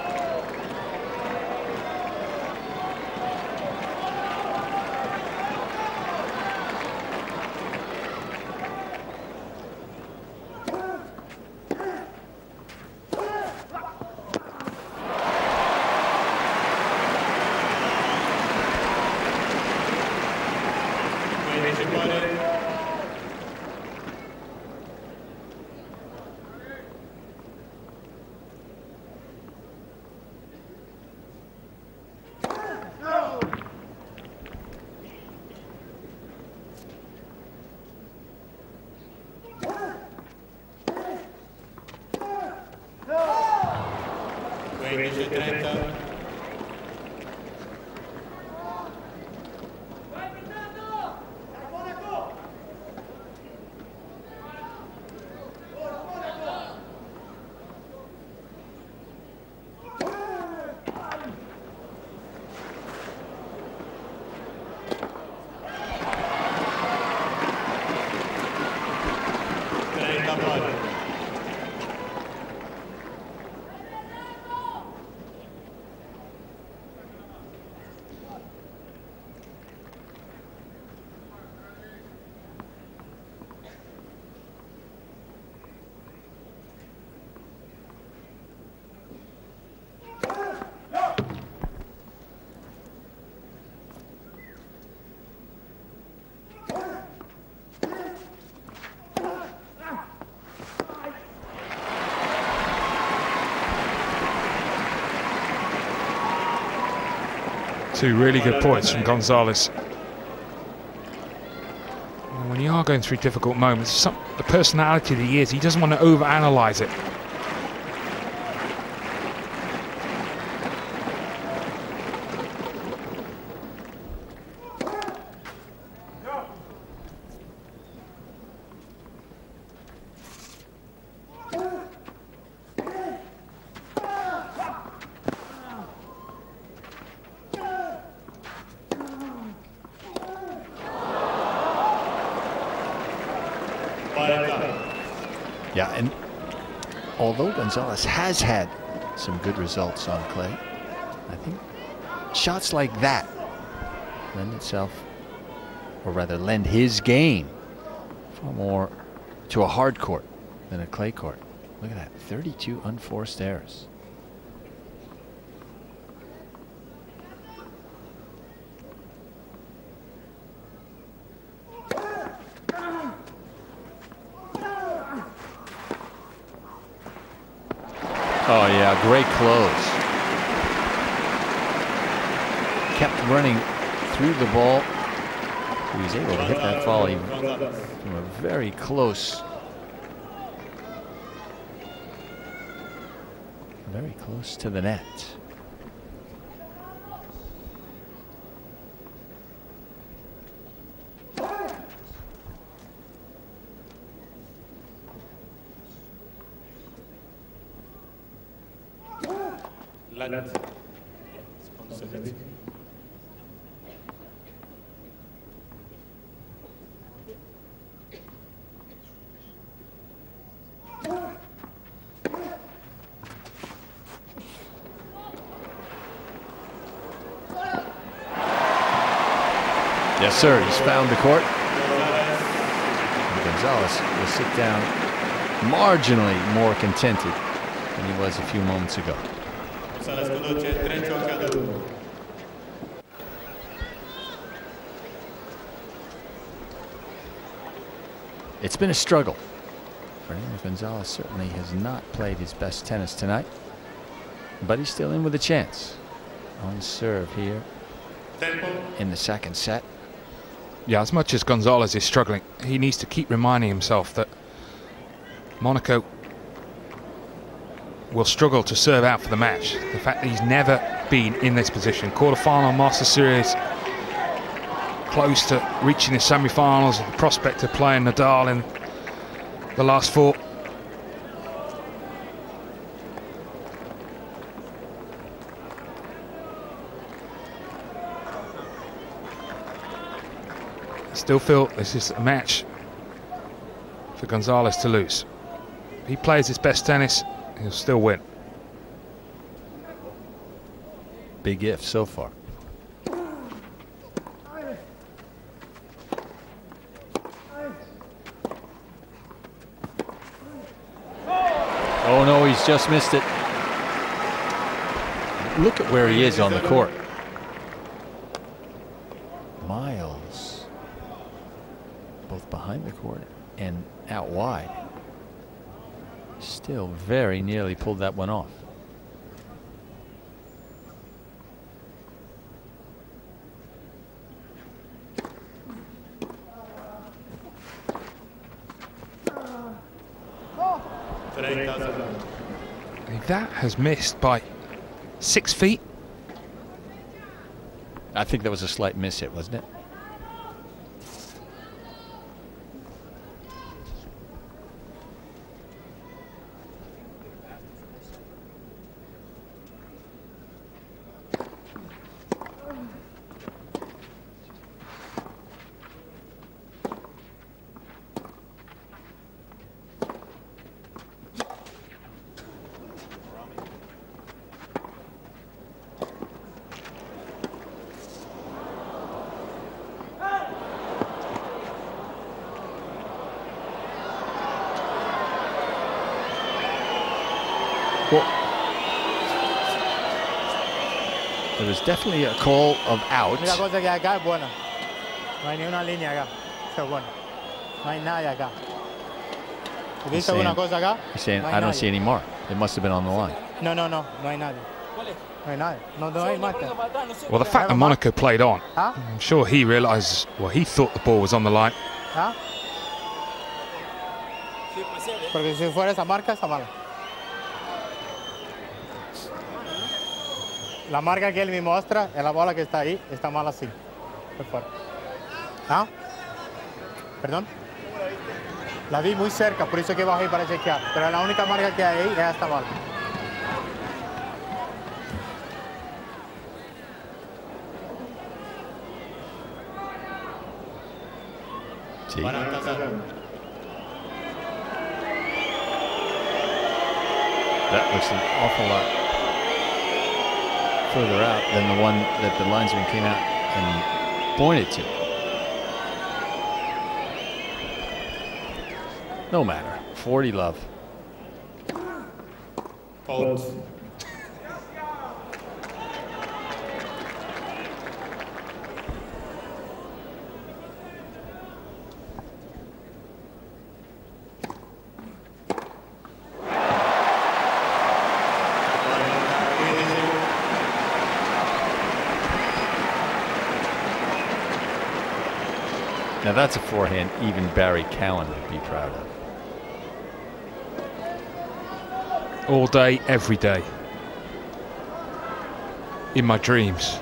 Two really good points from Gonzalez. And when you are going through difficult moments, the personality that he is, he doesn't want to overanalyze it. Yeah, and although Gonzalez has had some good results on clay, I think shots like that lend itself, or rather lend his game far more to a hard court than a clay court. Look at that, 32 unforced errors. Oh yeah, great close. Kept running through the ball. He was able to hit that volley from a very close to the net. Yes, sir. He's found the court. And Gonzalez will sit down marginally more contented than he was a few moments ago. It's been a struggle for him. Gonzalez certainly has not played his best tennis tonight, but he's still in with a chance. On serve here in the second set. Yeah, as much as Gonzalez is struggling, he needs to keep reminding himself that Monaco will struggle to serve out for the match. The fact that he's never been in this position. Quarter-final Master Series, close to reaching the semi-finals, the prospect of playing Nadal in the last four. Still feel this is a match for Gonzalez to lose. If he plays his best tennis, he'll still win. Big if so far. Oh no, he's just missed it. Look at where he is on the court. Miles, both behind the court and out wide. Still very nearly pulled that one off. That has missed by 6 feet. I think that was a slight miss hit, wasn't it? There was definitely a call of out. La cosa que acá es buena. No hay ni una línea acá. Eso es bueno. No hay nada acá. ¿Viste alguna cosa acá? He's saying, I don't see any mark. It must have been on the line. No hay nadie. No hay nada. No hay marca. Well, the fact that Monaco played on, ¿Ah? I'm sure he realised, well, he thought the ball was on the line. ¿Ah? Porque si fuera esa marca, está mala. La marca que él me muestra en la bola que está ahí, está mal así. Por fuera. ¿Ah? ¿Perdón? La vi muy cerca, por eso que bajé para chequear. Pero la única marca que hay ahí es esta marca. Sí. That looks an awful lot further out than the one that the linesman came out and pointed to. No matter. 40 love. Now that's a forehand even Barry Cowan would be proud of. All day, every day. In my dreams.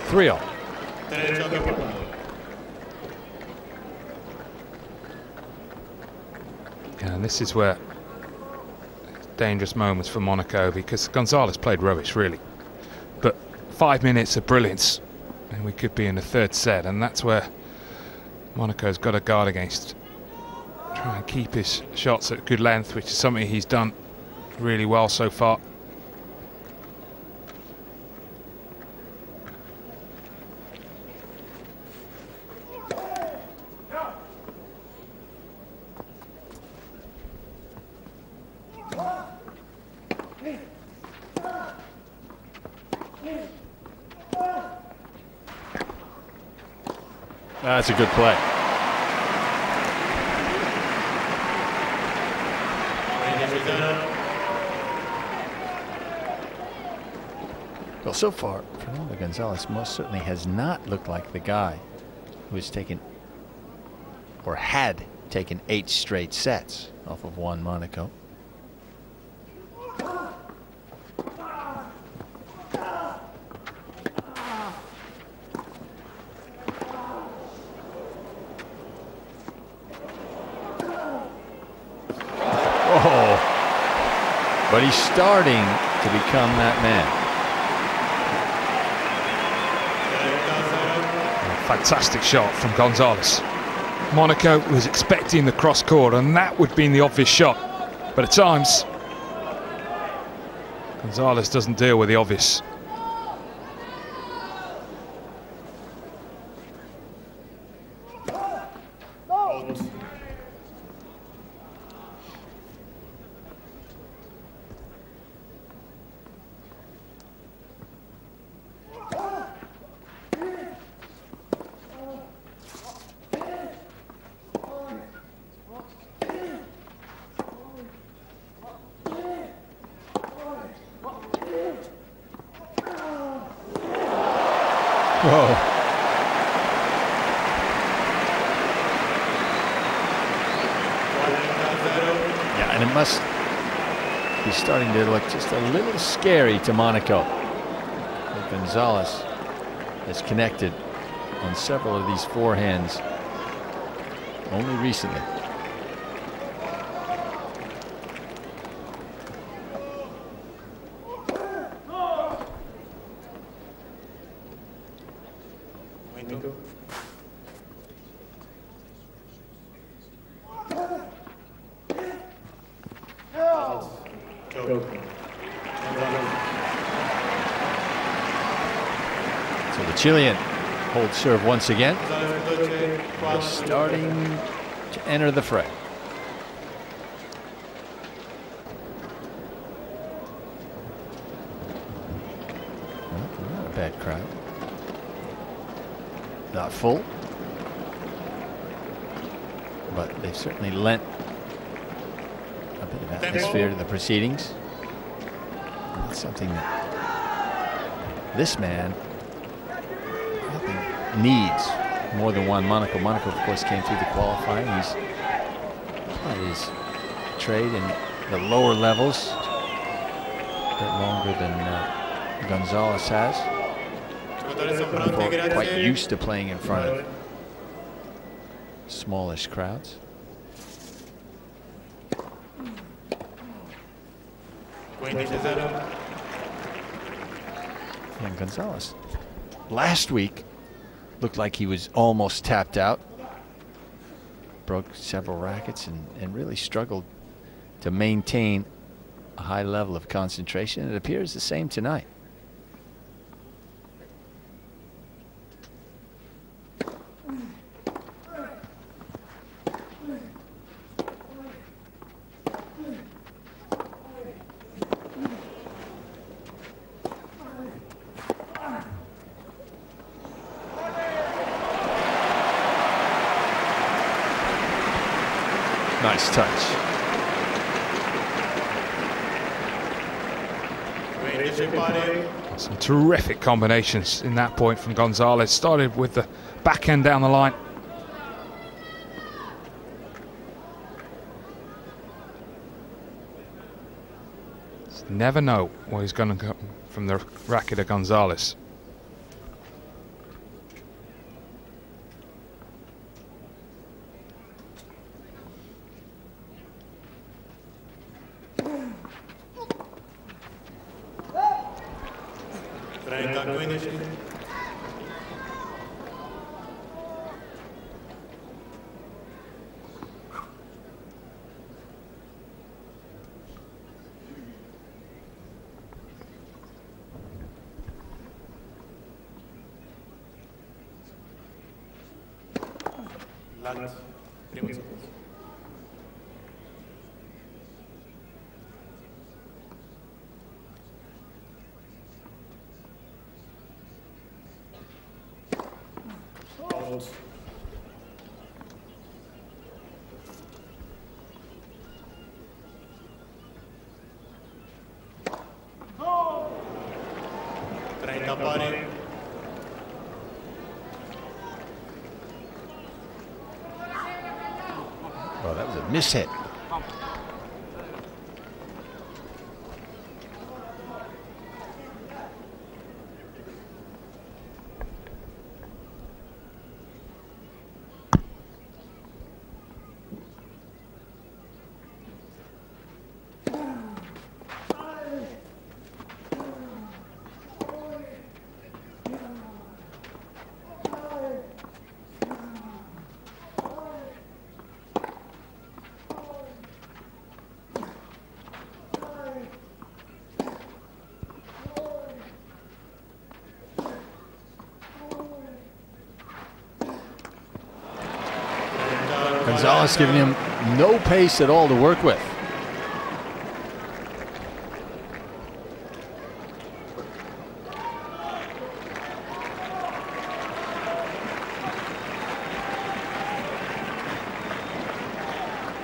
Three all. And this is where dangerous moments for Monaco, because Gonzalez played rubbish, really. But 5 minutes of brilliance, and we could be in the third set, and that's where Monaco's got to guard against. Try and keep his shots at good length, which is something he's done really well so far. That's a good play. Well, so far, Fernando Gonzalez most certainly has not looked like the guy who has taken or had taken 8 straight sets off of Juan Monaco. But he's starting to become that man. Fantastic shot from Gonzalez. Monaco was expecting the cross court, and that would have been the obvious shot. But at times, Gonzalez doesn't deal with the obvious. Whoa. Yeah, and it must be starting to look just a little scary to Monaco. But Gonzalez has connected on several of these forehands only recently. So the Chilean holds serve once again. They're starting to enter the fray. bad crowd. Not full, but they've certainly lent a bit of atmosphere to the proceedings. And that's something that this man, I think, needs more than one. Monaco, of course, came through the qualifying. He's played his trade in the lower levels a bit longer than Gonzalez has. Quite used to playing in front of smallish crowds. And Gonzalez last week looked like he was almost tapped out. Broke several rackets and really struggled to maintain a high level of concentration. It appears the same tonight. Nice touch. Some terrific combinations in that point from Gonzalez. Started with the backhand down the line. Just never know what he's going to go from the racket of Gonzalez. Oh, that was a mishit. Gonzalez giving him no pace at all to work with.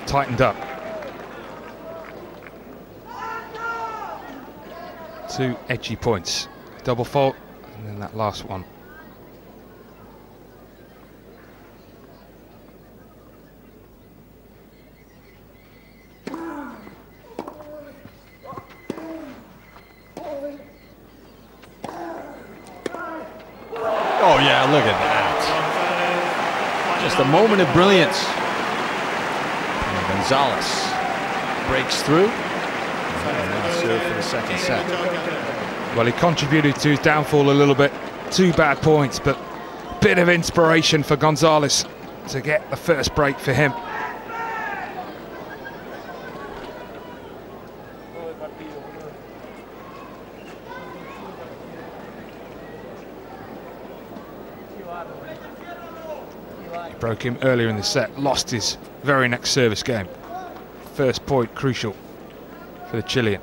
Tightened up. Two edgy points. Double fault, and then that last one. Oh yeah, look at that. Just a moment of brilliance. And Gonzalez breaks through. And then serve for the second set. Well, he contributed to his downfall a little bit. 2 bad points, but a bit of inspiration for Gonzalez to get the first break for him. He broke him earlier in the set, lost his very next service game. First point crucial for the Chilean.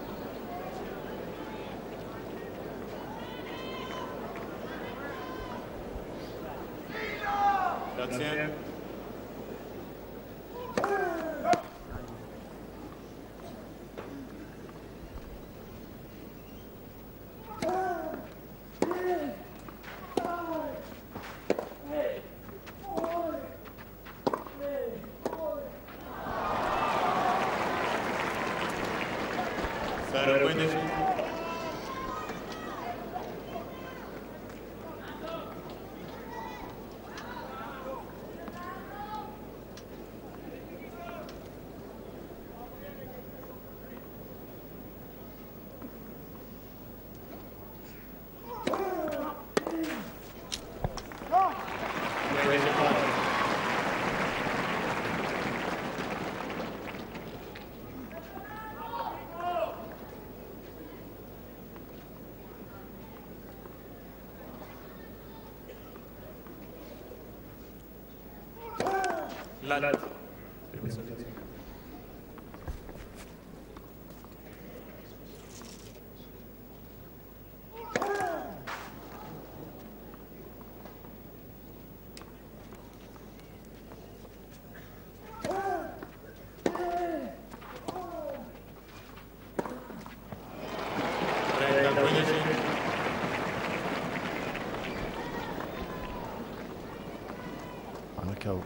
Monaco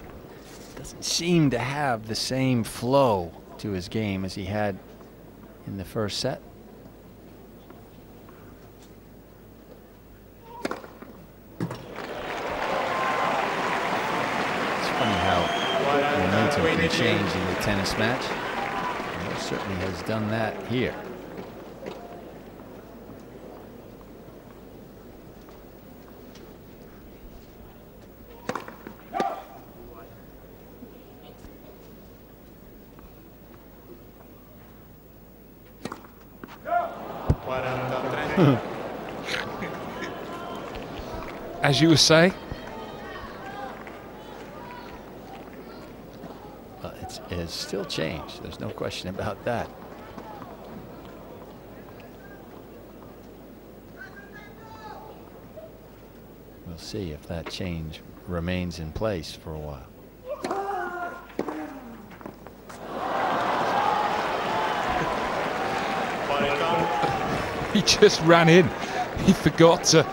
doesn't seem to have the same flow to his game as he had in the first set. It's funny how momentum can change in a tennis match. And he certainly has done that here. As you were saying, it's still changed. There's no question about that. We'll see if that change remains in place for a while. he just ran in. He forgot to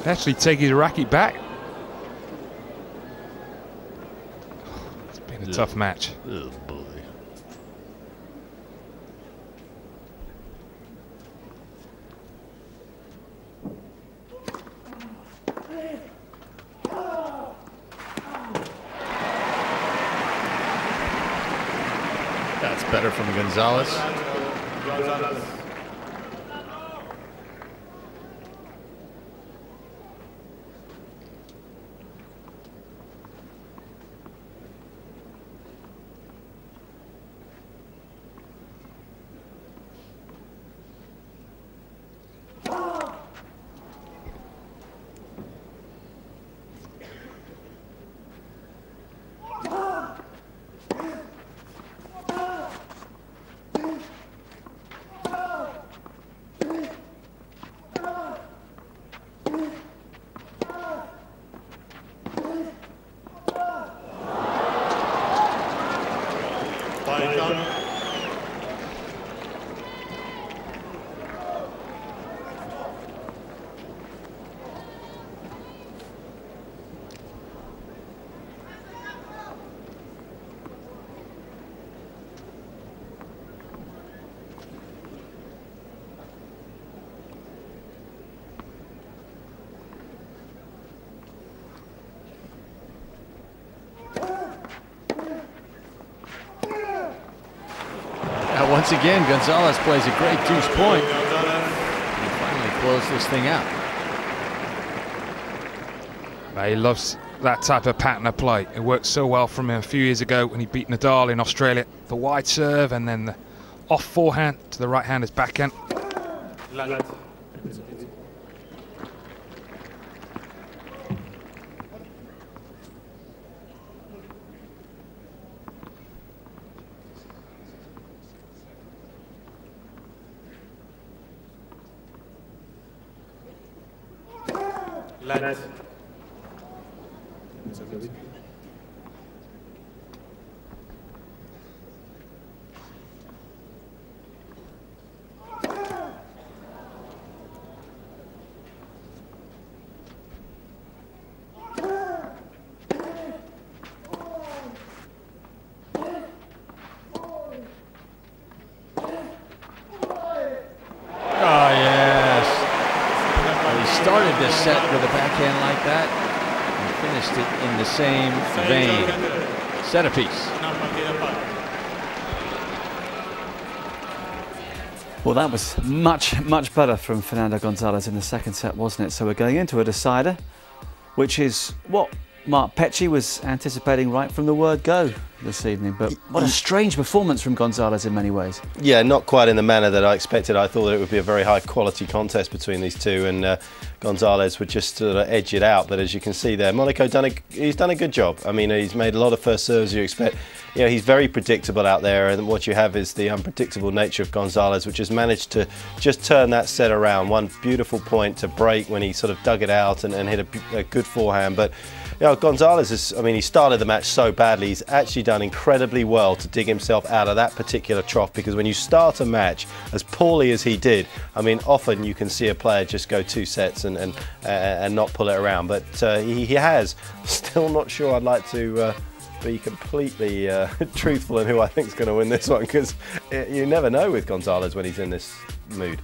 actually take his racket back. It's been a tough match. Oh boy. That's better from Gonzalez. Once again, Gonzalez plays a great deuce point and finally close this thing out. He loves that type of pattern of play. It worked so well from him a few years ago when he beat Nadal in Australia. The wide serve and then the off forehand to the right-hander's backhand. Started this set with a backhand like that and finished it in the same vein. Set a piece. Well, that was much better from Fernando Gonzalez in the second set, wasn't it? So we're going into a decider, which is what Mark Pecci was anticipating right from the word go this evening. But what a strange performance from Gonzalez in many ways. Yeah, not quite in the manner that I expected. I thought that it would be a very high quality contest between these two, and Gonzalez would just sort of edge it out. But as you can see there, Monaco he's done a good job. I mean, he's made a lot of first serves you expect. You know, he's very predictable out there, and what you have is the unpredictable nature of Gonzalez, which has managed to just turn that set around. One beautiful point to break when he sort of dug it out and hit a good forehand. But you know, Gonzalez is, I mean, he started the match so badly. He's actually done incredibly well to dig himself out of that particular trough, because when you start a match as poorly as he did, I mean, often you can see a player just go 2 sets and not pull it around. But he has. Still not sure I'd like to be completely truthful in who I think is going to win this one, because you never know with Gonzalez when he's in this mood.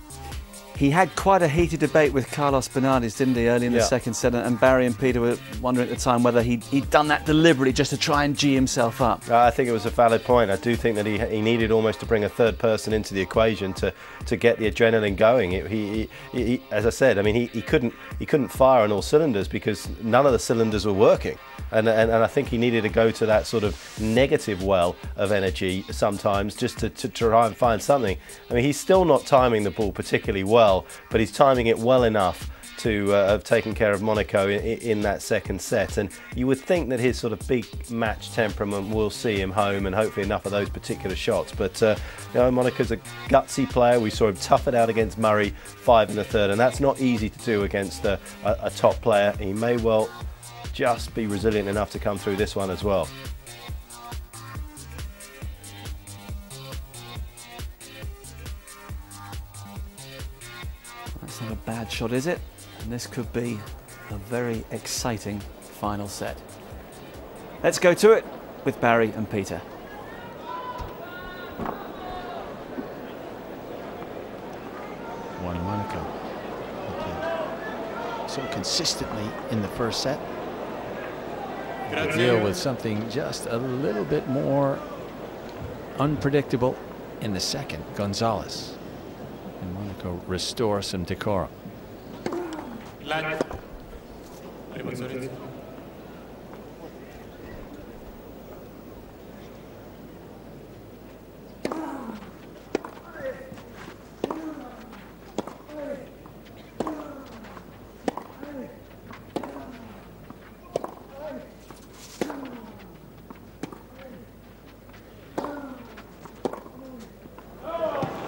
He had quite a heated debate with Carlos Bernardes, didn't he, early in the second set, and Barry and Peter were wondering at the time whether he'd done that deliberately just to try and G himself up. I think it was a valid point. I do think that he needed almost to bring a third person into the equation to get the adrenaline going. He as I said, I mean, he couldn't fire on all cylinders because none of the cylinders were working. And I think he needed to go to that sort of negative well of energy sometimes just to try and find something. I mean, he's still not timing the ball particularly well, but he's timing it well enough to have taken care of Monaco in that second set. And you would think that his sort of big match temperament will see him home, and hopefully enough of those particular shots. But you know, Monaco's a gutsy player. We saw him tough it out against Murray 5 in the third, and that's not easy to do against a top player. He may well just be resilient enough to come through this one as well. That's not a bad shot, is it? And this could be a very exciting final set. Let's go to it with Barry and Peter. One Monaco. So consistently in the first set. Deal with something just a little bit more unpredictable in the second. Gonzalez. And Monaco restore some decorum.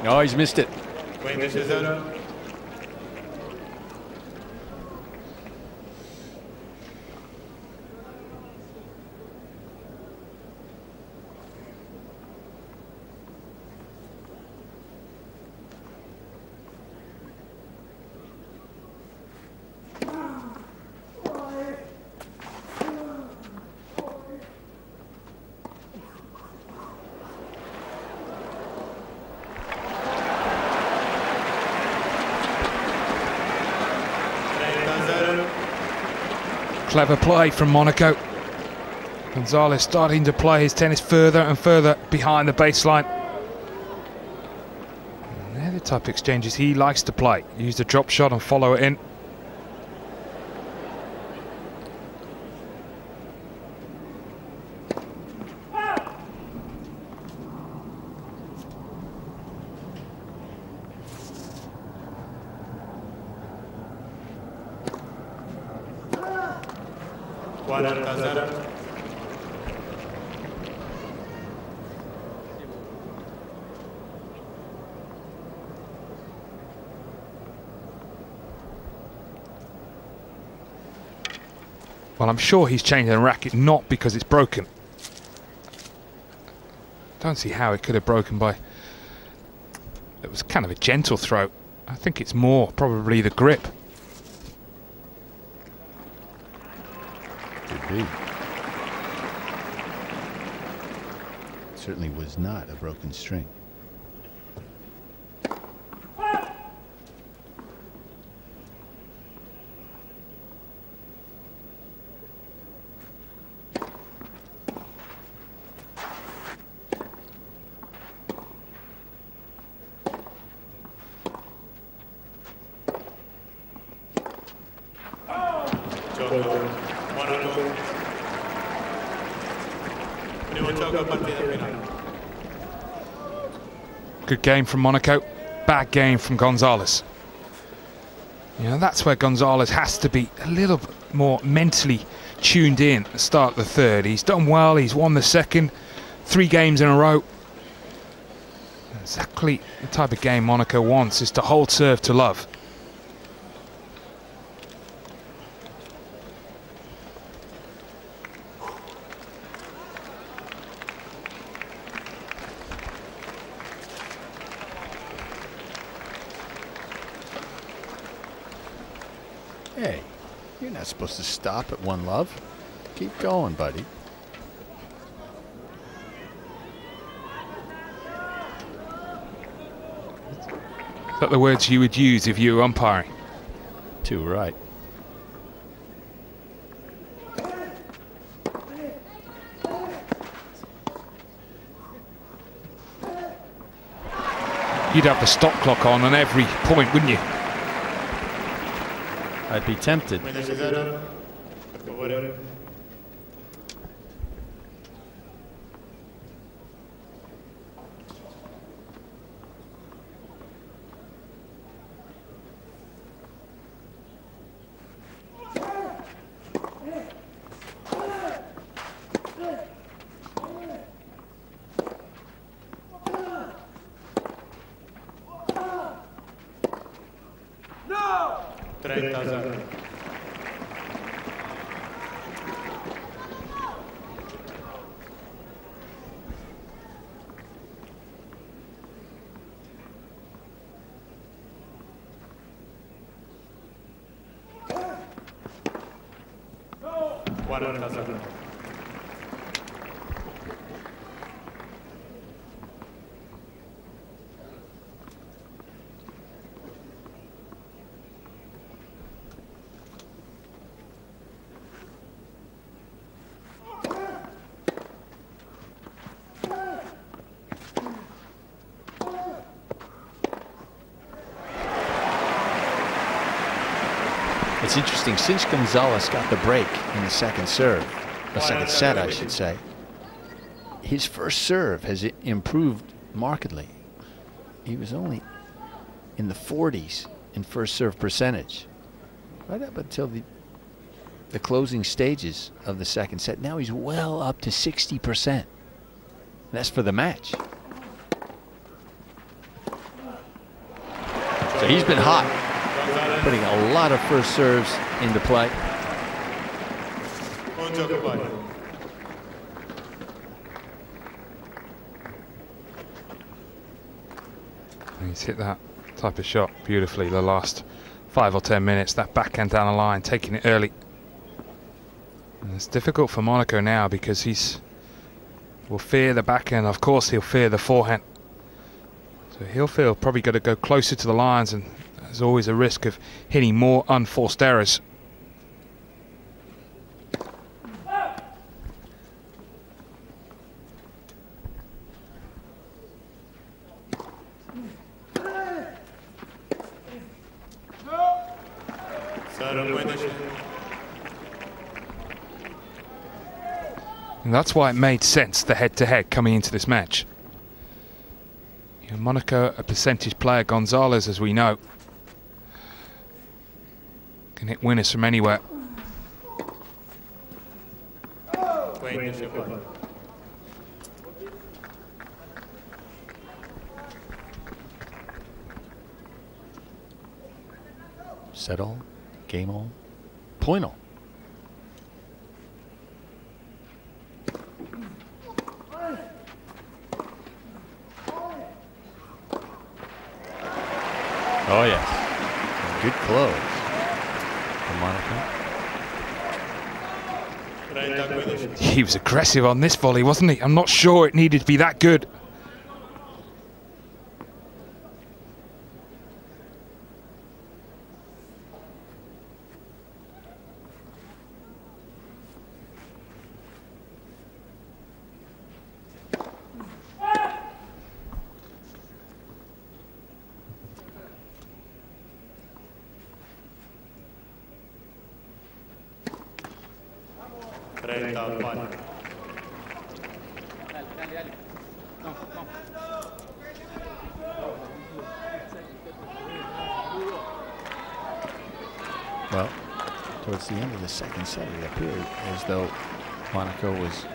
Oh, he's missed it. Clever play from Monaco. Gonzalez starting to play his tennis further and further behind the baseline. And they're the type of exchanges he likes to play. Use the drop shot and follow it in. Well, I'm sure he's changing the racket not because it's broken. Don't see how it could have broken by... It was kind of a gentle throw. I think it's more probably the grip. Could be. Certainly was not a broken string. Good game from Monaco, bad game from Gonzalez. You know, that's where Gonzalez has to be a little bit more mentally tuned in at the start of the third. He's done well, he's won the second, 3 games in a row. Exactly the type of game Monaco wants, is to hold serve to love. Hey, you're not supposed to stop at 1-love. Keep going, buddy. Is that the words you would use if you were umpiring? Too right. You'd have the stop clock on every point, wouldn't you? I'd be tempted. It's interesting, since Gonzalez got the break in the second serve, the second set I should say, his first serve has improved markedly. He was only in the 40s in first serve percentage right up until the closing stages of the second set. Now he's well up to 60%. That's for the match. So he's been hot, putting a lot of first serves into play. He's hit that type of shot beautifully the last 5 or 10 minutes, that backhand down the line, taking it early. And it's difficult for Monaco now because will fear the backhand, of course he'll fear the forehand. So he'll feel probably got to go closer to the lines, and there's always a risk of hitting more unforced errors. And that's why it made sense, the head-to-head coming into this match. You know, Monaco, a percentage player, Gonzalez, as we know, can hit winners from anywhere. Set all, game all, point all. Good close for Monaco. He was aggressive on this volley, wasn't he? I'm not sure it needed to be that good. Well, towards the end of the second set, it appeared as though Monaco was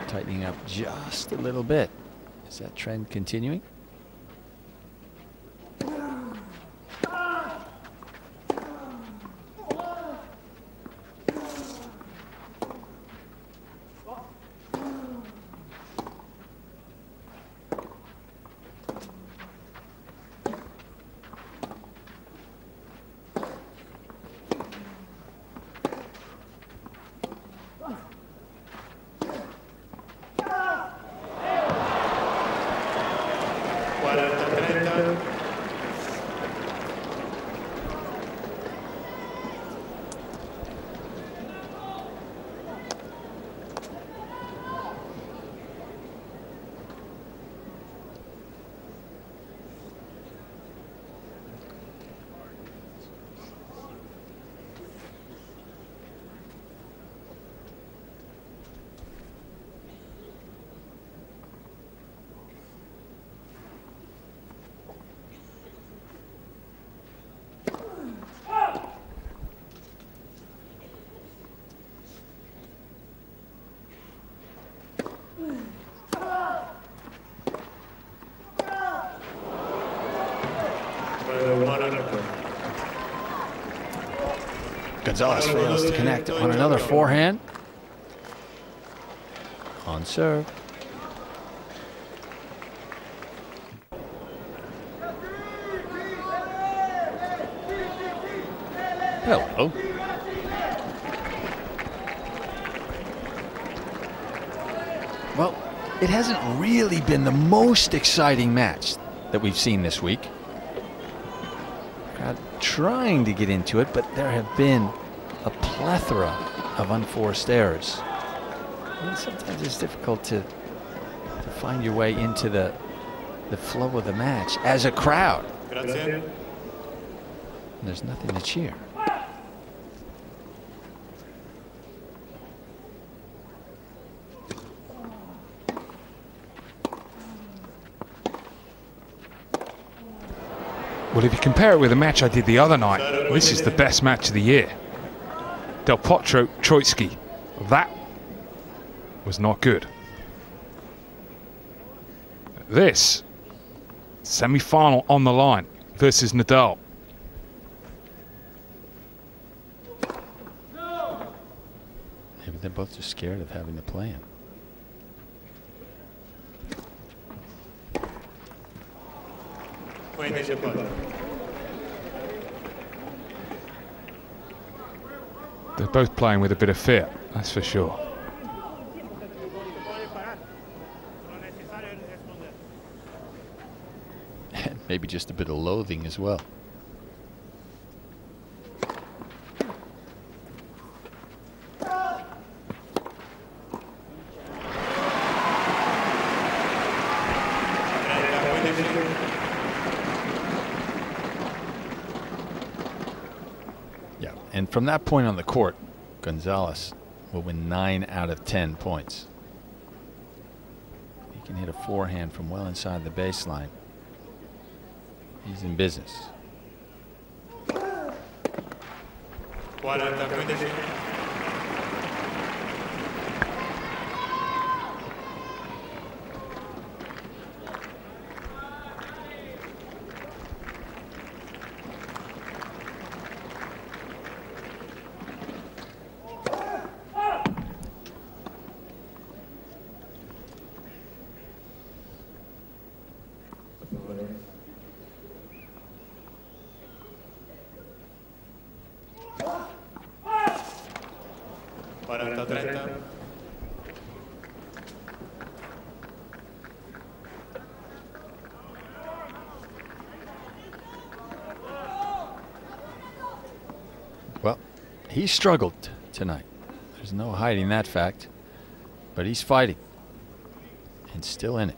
tightening up just a little bit. Is that trend continuing? Gonzalez fails to connect on another forehand. On serve. Hello. Well, it hasn't really been the most exciting match that we've seen this week. Crowd trying to get into it, but there have been a plethora of unforced errors. And sometimes it's difficult to find your way into the flow of the match as a crowd. And there's nothing to cheer. Well, if you compare it with the match I did the other night, this is the best match of the year. Del Potro Troitsky. That was not good. This semi-final on the line versus Nadal. Maybe they're both just scared of having to play him. They're both playing with a bit of fear, that's for sure. And maybe just a bit of loathing as well. And from that point on the court, Gonzalez will win 9 out of 10 points. He can hit a forehand from well inside the baseline. He's in business. 40-30. Well, he struggled tonight. There's no hiding that fact. But he's fighting and still in it.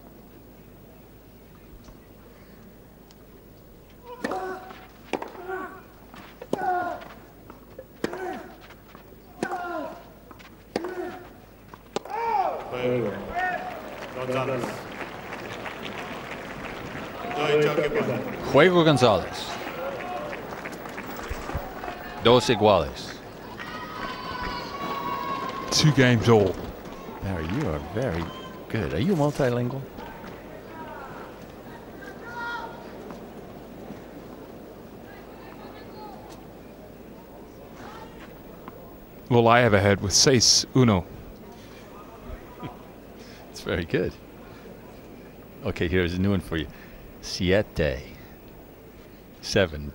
Juego Gonzalez. Dos iguales. 2 games all. Barry, you are very good. Are you multilingual? All I ever heard was 6-1. It's very good. Okay, here's a new one for you. 7.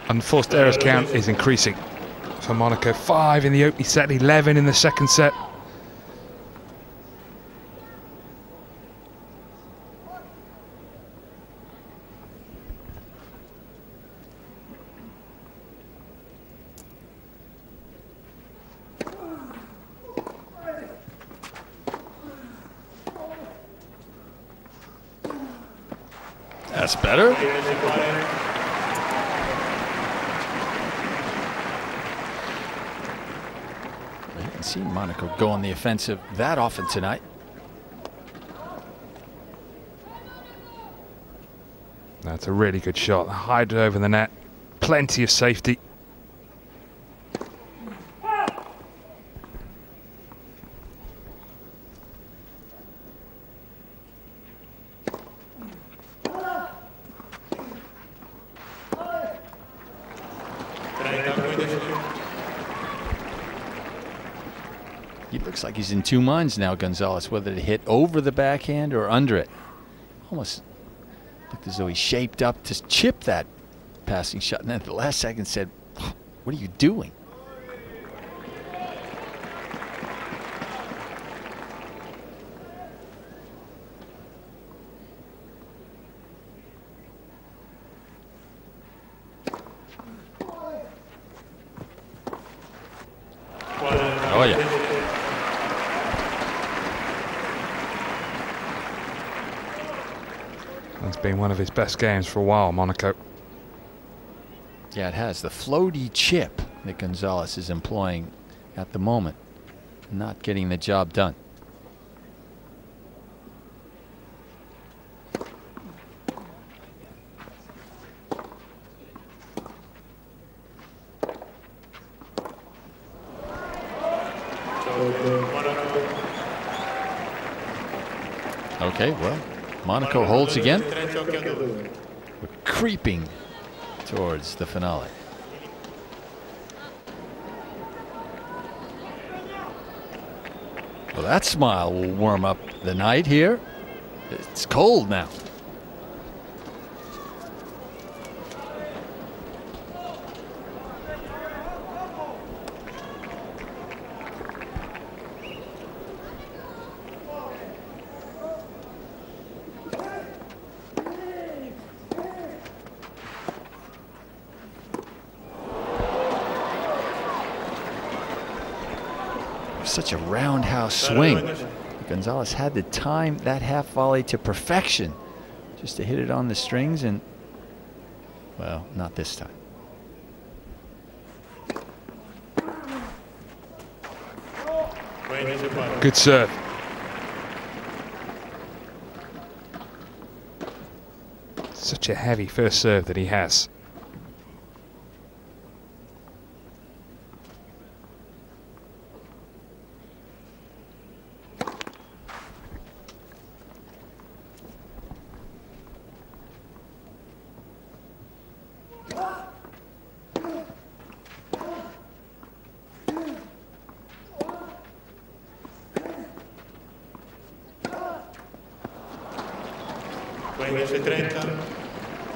Unforced errors count is increasing for Monaco. 5 in the opening set, 11 in the second set. That's better. We haven't seen Monaco go on the offensive that often tonight. That's a really good shot. Hide it over the net. Plenty of safety. He looks like he's in two minds now, Gonzalez, whether to hit over the backhand or under it. Almost looked as though he shaped up to chip that passing shot, and then at the last second said, "What are you doing?" Oh, yeah. That's been one of his best games for a while, Monaco. Yeah, it has. The floaty chip that Gonzalez is employing at the moment, not getting the job done. Okay, well, Monaco holds again. We're creeping towards the finale. Well, that smile will warm up the night here. It's cold now. Such a roundhouse swing. Gonzalez had to time that half volley to perfection just to hit it on the strings, and well, not this time. Good serve. Such a heavy first serve that he has.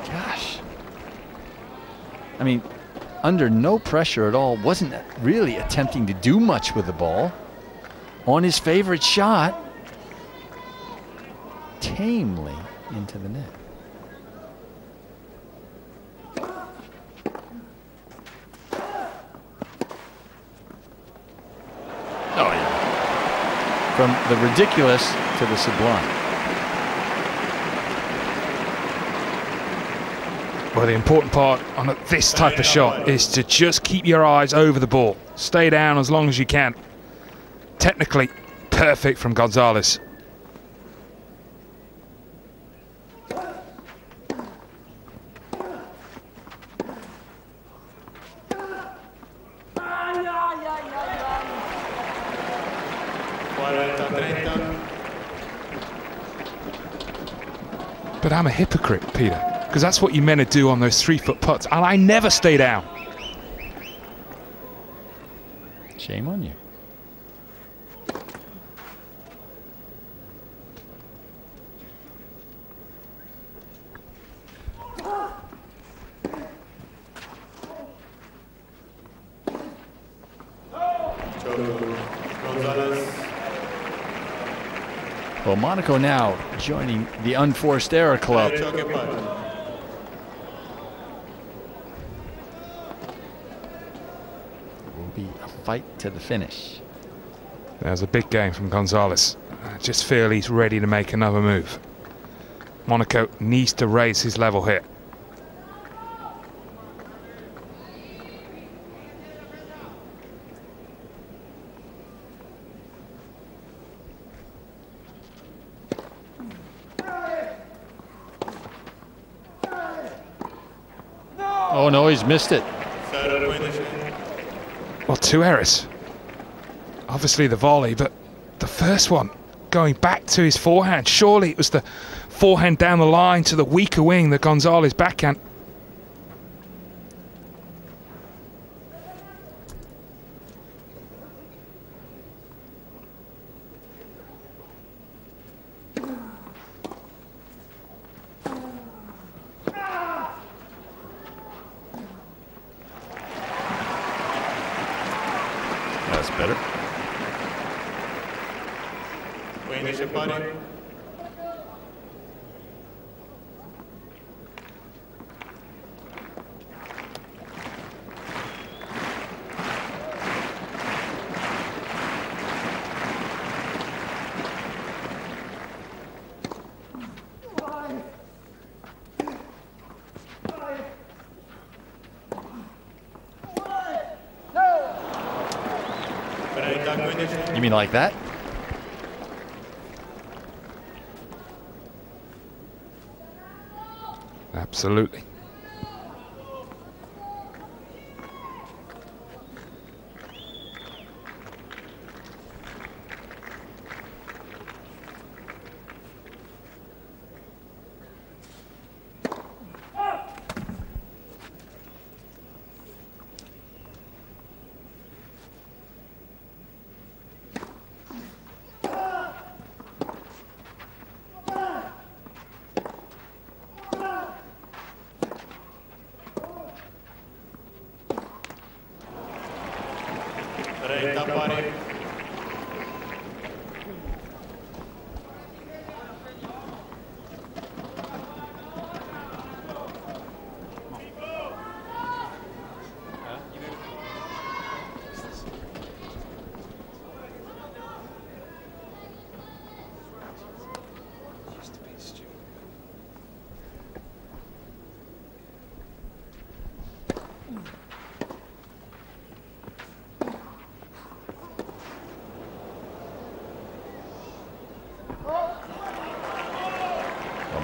Gosh. I mean, under no pressure at all, wasn't really attempting to do much with the ball. On his favorite shot, tamely into the net. Oh, yeah. From the ridiculous to the sublime. Well, the important part on this type of shot is to just keep your eyes over the ball. Stay down as long as you can. Technically perfect from Gonzalez. But I'm a hypocrite, Peter, because that's what you meant to do on those 3-foot putts, and I never stay down. Shame on you. Well, Monaco now joining the Unforced Error Club. It will be a fight to the finish. That was a big game from Gonzalez. I just feel he's ready to make another move. Monaco needs to raise his level here. Oh no, he's missed it. Well, 2 errors. Obviously the volley, but the first one going back to his forehand. Surely it was the forehand down the line to the weaker wing, the Gonzalez backhand. That's better. You mean like that? Absolutely.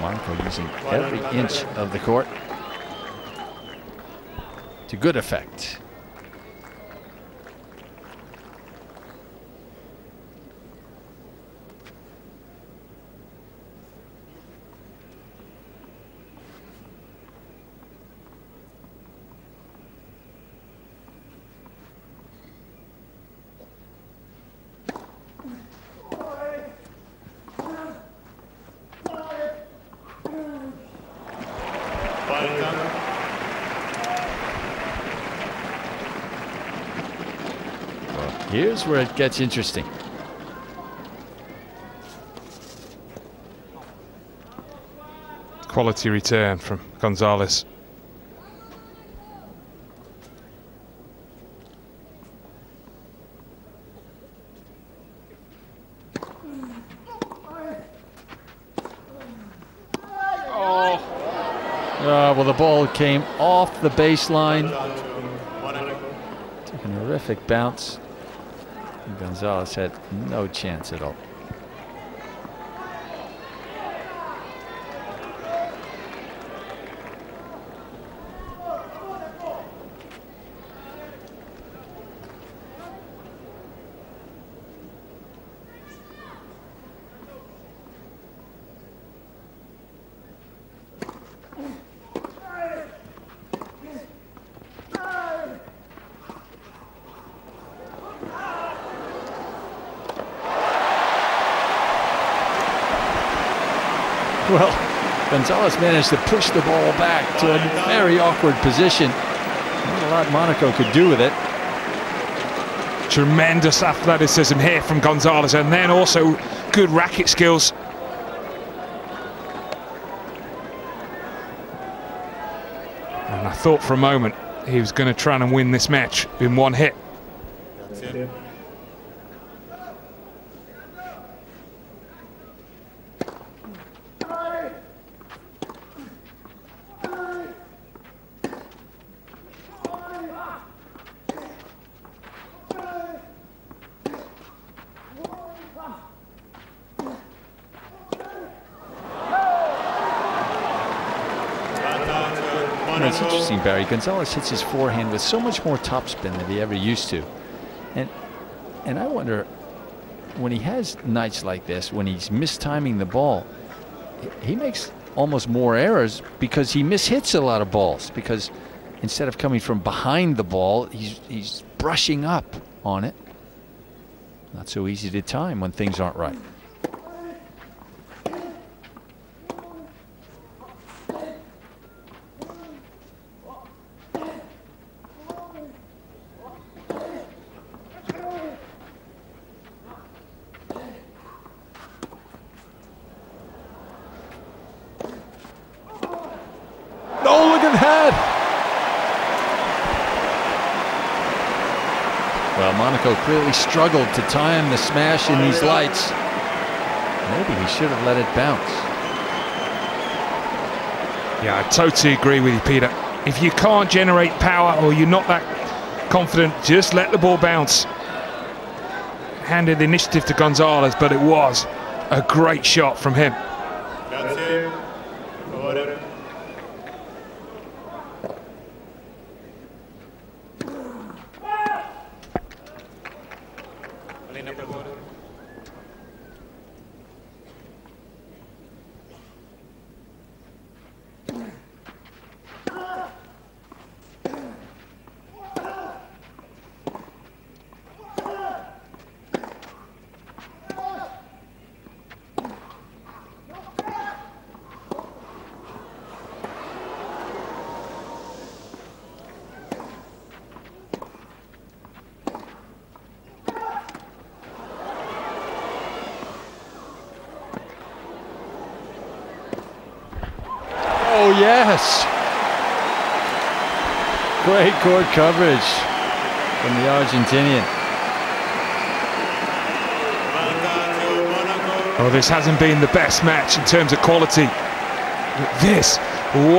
Monaco using every inch of the court to good effect. Here's where it gets interesting. Quality return from Gonzalez. Well, the ball came off the baseline. Took a horrific bounce. And Gonzalez had no chance at all. Well, Gonzalez managed to push the ball back to a very awkward position. Not a lot Monaco could do with it. Tremendous athleticism here from Gonzalez, and then also good racket skills. And I thought for a moment he was going to try and win this match in one hit. It's interesting, Barry. Gonzalez hits his forehand with so much more topspin than he ever used to. And I wonder, when he has nights like this, when he's mistiming the ball, he makes almost more errors because he mishits a lot of balls. Because instead of coming from behind the ball, he's brushing up on it. Not so easy to time when things aren't right. Well, Monaco clearly struggled to time the smash in these lights. Maybe he should have let it bounce. Yeah, I totally agree with you, Peter. If you can't generate power or you're not that confident, just let the ball bounce. Handed the initiative to Gonzalez, but it was a great shot from him. Oh, yes. Great court coverage from the Argentinian. Oh, this hasn't been the best match in terms of quality. But this,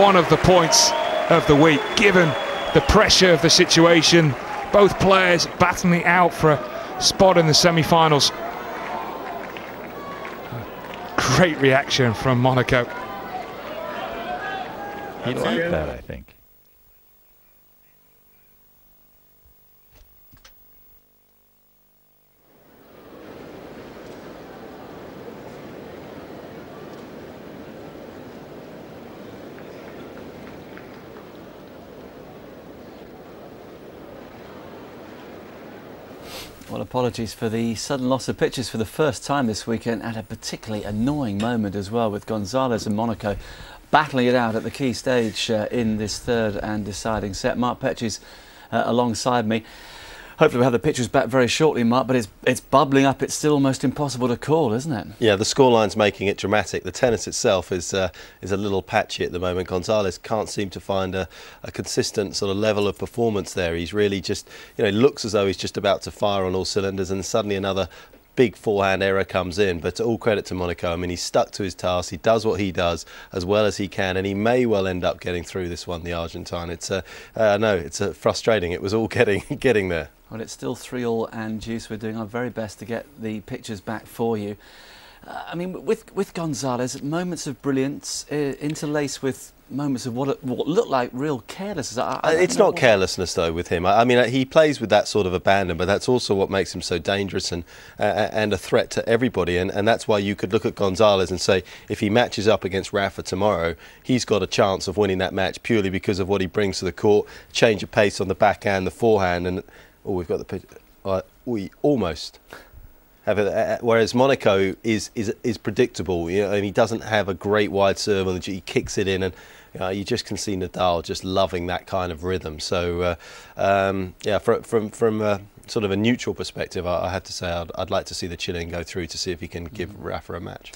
one of the points of the week, given the pressure of the situation, both players battling it out for a spot in the semi-finals. Great reaction from Monaco. He liked that, I think. Well, apologies for the sudden loss of pitches for the first time this weekend, at a particularly annoying moment as well, with Gonzalez and Monaco battling it out at the key stage in this third and deciding set. Mark Petches alongside me. Hopefully we'll have the pictures back very shortly, Mark, but it's bubbling up. It's still almost impossible to call, isn't it? Yeah, the scoreline's making it dramatic. The tennis itself is a little patchy at the moment. Gonzalez can't seem to find a consistent sort of level of performance there. He's really just, you know, looks as though he's just about to fire on all cylinders, and suddenly another big forehand error comes in. But all credit to Monaco. I mean, he's stuck to his task. He does what he does as well as he can, and he may well end up getting through this one, the Argentine. It's frustrating. It was all getting there. Well, it's still 3-all and juice. We're doing our very best to get the pictures back for you. I mean, with Gonzalez, moments of brilliance interlaced with moments of what looked like real carelessness. It's not carelessness though with him. I mean, he plays with that sort of abandon, but that's also what makes him so dangerous and a threat to everybody. And that's why you could look at Gonzalez and say, if he matches up against Rafa tomorrow, he's got a chance of winning that match purely because of what he brings to the court, change of pace on the backhand, the forehand, and we've got the picture. We almost have it, whereas Monaco is predictable, you know, and he doesn't have a great wide serve, and he kicks it in, and you just can see Nadal just loving that kind of rhythm. So yeah, from sort of a neutral perspective, I have to say I'd like to see the Chilean go through to see if he can give Rafa a match.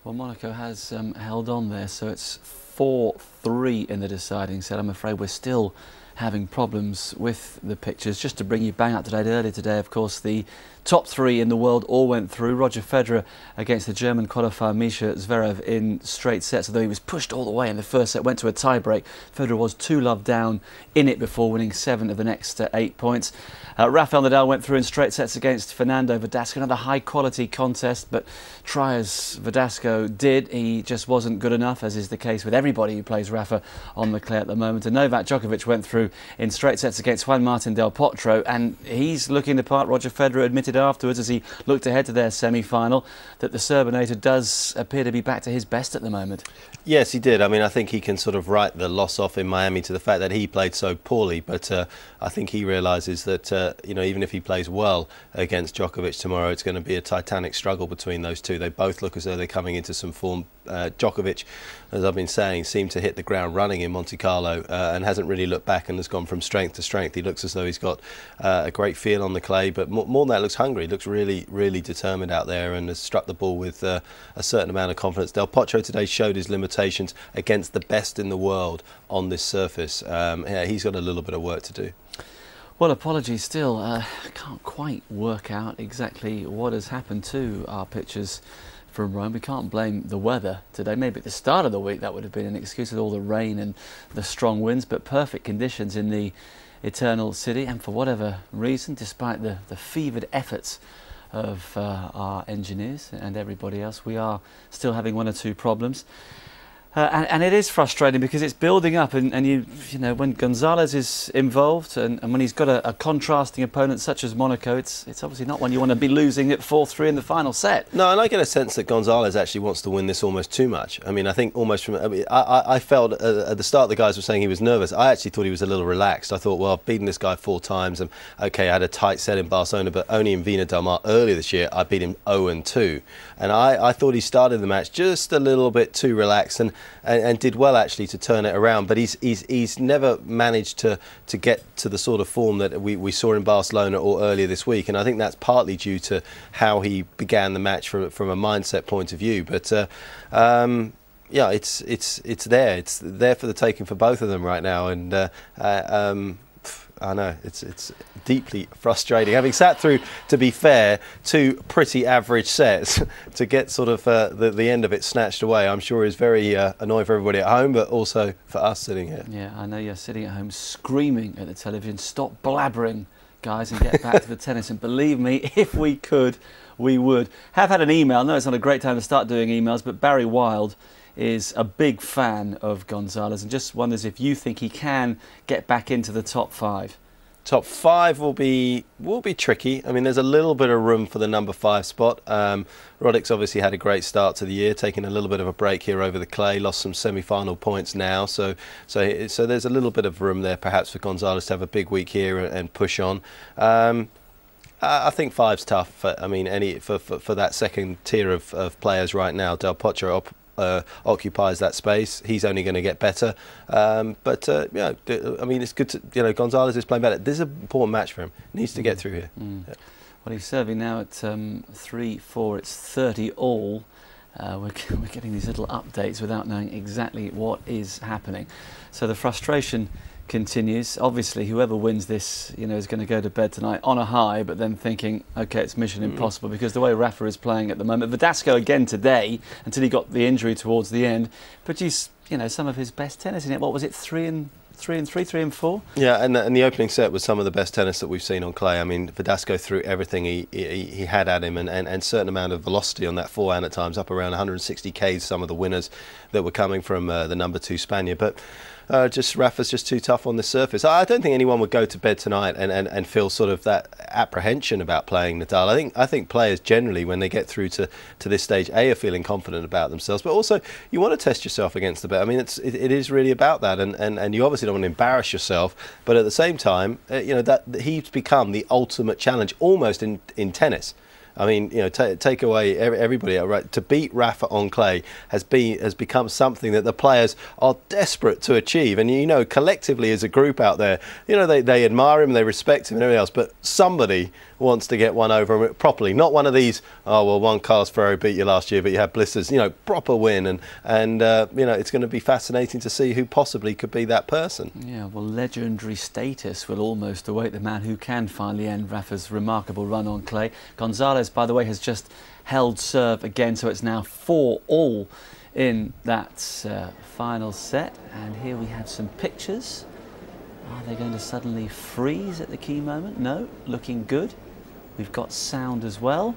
Well, Monaco has held on there, so it's 4-3 in the deciding set. I'm afraid we're still having problems with the pictures. Just to bring you bang up to date, earlier today, of course, the top 3 in the world all went through. Roger Federer against the German qualifier Misha Zverev in straight sets, although he was pushed all the way in the first set, went to a tie-break. Federer was 2-love down in it before winning 7 of the next 8 points. Rafael Nadal went through in straight sets against Fernando Verdasco, another high-quality contest, but try as Verdasco did, he just wasn't good enough, as is the case with everybody who plays Rafa on the clay at the moment. And Novak Djokovic went through in straight sets against Juan Martín del Potro, and he's looking the part. Roger Federer admitted afterwards, as he looked ahead to their semi-final, that the Serbinator does appear to be back to his best at the moment. Yes, he did. I mean, I think he can sort of write the loss off in Miami to the fact that he played so poorly, but I think he realises that you know, even if he plays well against Djokovic tomorrow, it's going to be a titanic struggle between those two. They both look as though they're coming into some form. Djokovic, as I've been saying, seemed to hit the ground running in Monte Carlo and hasn't really looked back and has gone from strength to strength. He looks as though he's got a great feel on the clay, but more than that, looks hungry. He looks really, really determined out there and has struck the ball with a certain amount of confidence. Del Potro today showed his limitations against the best in the world on this surface. Yeah, he's got a little bit of work to do. Well, apologies still. I can't quite work out exactly what has happened to our pitchers from Rome. We can't blame the weather today. Maybe at the start of the week that would have been an excuse with all the rain and the strong winds, but perfect conditions in the Eternal City, and for whatever reason, despite the fevered efforts of our engineers and everybody else, we are still having 1 or 2 problems. And it is frustrating because it's building up, and you know, when Gonzalez is involved and when he's got a contrasting opponent such as Monaco, it's obviously not one you want to be losing at 4-3 in the final set. No, and I get a sense that Gonzalez actually wants to win this almost too much. I mean, I think almost from... I felt at the start the guys were saying he was nervous. I actually thought he was a little relaxed. I thought, well, I've beaten this guy 4 times, and okay, I had a tight set in Barcelona, but only in Vina del Mar earlier this year I beat him 0-2. And I thought he started the match just a little bit too relaxed and did well actually to turn it around, but he's never managed to get to the sort of form that we saw in Barcelona or earlier this week, and I think that's partly due to how he began the match from a mindset point of view. But yeah, it's there for the taking for both of them right now, and I know it's deeply frustrating. Having sat through, to be fair, 2 pretty average sets, to get sort of the end of it snatched away, I'm sure is very annoying for everybody at home, but also for us sitting here. Yeah, I know you're sitting at home screaming at the television, stop blabbering, guys, and get back to the tennis. And believe me, if we could, we would. Have had an email. No, it's not a great time to start doing emails, but Barry Wild is a big fan of Gonzalez and just wonders if you think he can get back into the top 5. Top 5 will be tricky. I mean, there's a little bit of room for the number 5 spot. Roddick's obviously had a great start to the year, taking a little bit of a break here over the clay, lost some semi-final points now, so there's a little bit of room there perhaps for Gonzalez to have a big week here and push on. I think 5's tough. I mean, for that second tier of players right now. Del Potro occupies that space, he's only going to get better. But yeah, I mean, it's good to, you know, Gonzalez is playing better. This is an important match for him. He needs to get through here. Yeah. Well, he's serving now at 3-4. It's 30 all. We're getting these little updates without knowing exactly what is happening. So the frustration continues. Obviously, whoever wins this, you know, is going to go to bed tonight on a high, but then thinking, okay, it's mission impossible, because the way Rafa is playing at the moment, Verdasco again today, until he got the injury towards the end, produced, you know, some of his best tennis in it. What was it, 3 and 4? Yeah, and the opening set was some of the best tennis that we've seen on clay. I mean, Verdasco threw everything he had at him, and certain amount of velocity on that forehand at times, up around 160 k's, some of the winners that were coming from the number 2 Spaniard. But just Rafa's just too tough on the surface. I don't think anyone would go to bed tonight and feel sort of that apprehension about playing Nadal. I think players generally, when they get through to this stage, are feeling confident about themselves, but also you want to test yourself against the best. I mean, it is really about that, and you obviously don't want to embarrass yourself, but at the same time, you know, that he's become the ultimate challenge almost in tennis. I mean, you know, take away everybody, right? To beat Rafa on clay has become something that the players are desperate to achieve. And, you know, collectively as a group out there, you know, they admire him, they respect him and everything else, but somebody wants to get one over him properly. Not one of these, oh, well, one Carlos Ferrero beat you last year, but you had blisters. You know, proper win. And you know, it's going to be fascinating to see who possibly could be that person. Yeah, well, legendary status will almost await the man who can finally end Rafa's remarkable run on clay. Gonzalez, by the way, has just held serve again, so it's now 4-all in that final set. And here we have some pictures. Are they going to suddenly freeze at the key moment? No, looking good. We've got sound as well.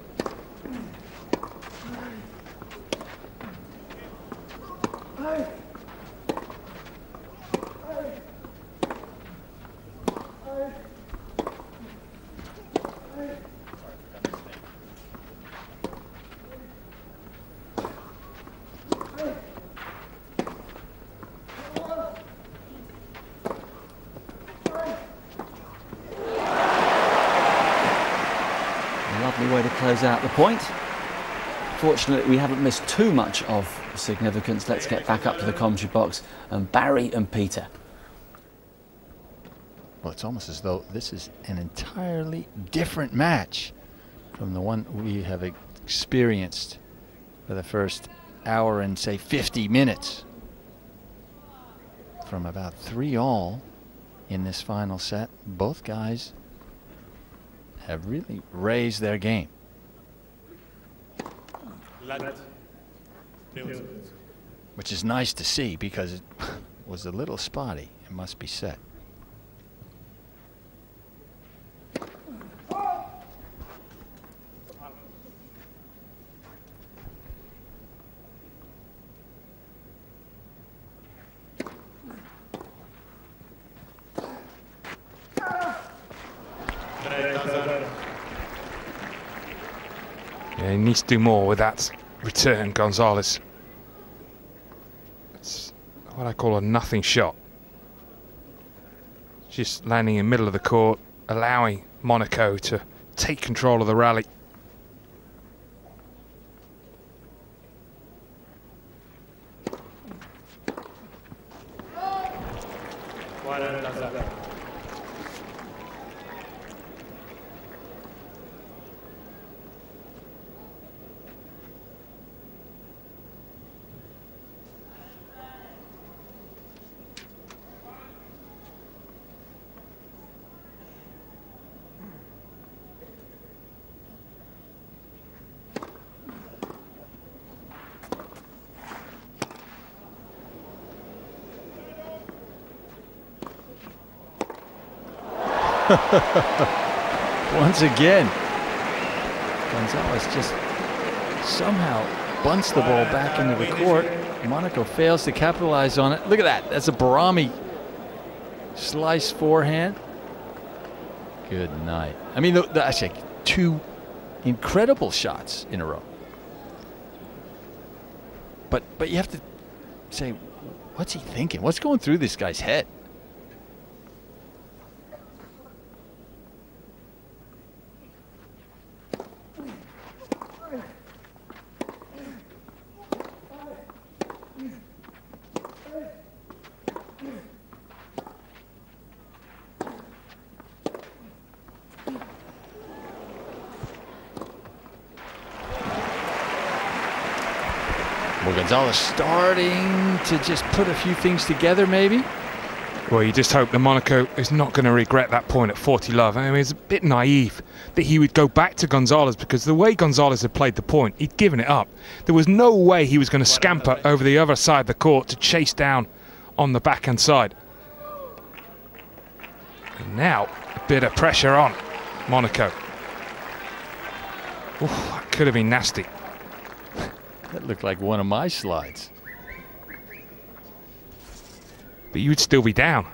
Lovely way to close out the point. Fortunately, we haven't missed too much of significance. Let's get back up to the commentary box and Barry and Peter. Well, it's almost as though this is an entirely different match from the one we have experienced for the first hour and, say, 50 minutes. From about 3-all in this final set, both guys have really raised their game. Which is nice to see, because it was a little spotty, it must be said. Yeah, he needs to do more with that return, Gonzalez. It's what I call a nothing shot. Just landing in the middle of the court, allowing Monaco to take control of the rally. Once again, Gonzalez just somehow bunts the ball back into the court. Monaco fails to capitalize on it. Look at that. That's a Barami slice forehand. Good night. I mean, actually, 2 incredible shots in a row. But you have to say, what's he thinking? What's going through this guy's head? Well, Gonzalez starting to just put a few things together, maybe. Well, you just hope that Monaco is not going to regret that point at 40 love. I mean, it's a bit naive that he would go back to Gonzalez, because the way Gonzalez had played the point, he'd given it up. There was no way he was going to scamper over the other side of the court to chase down on the backhand side. And now, a bit of pressure on Monaco. Oof, that could have been nasty. That looked like one of my slides. But you would still be down.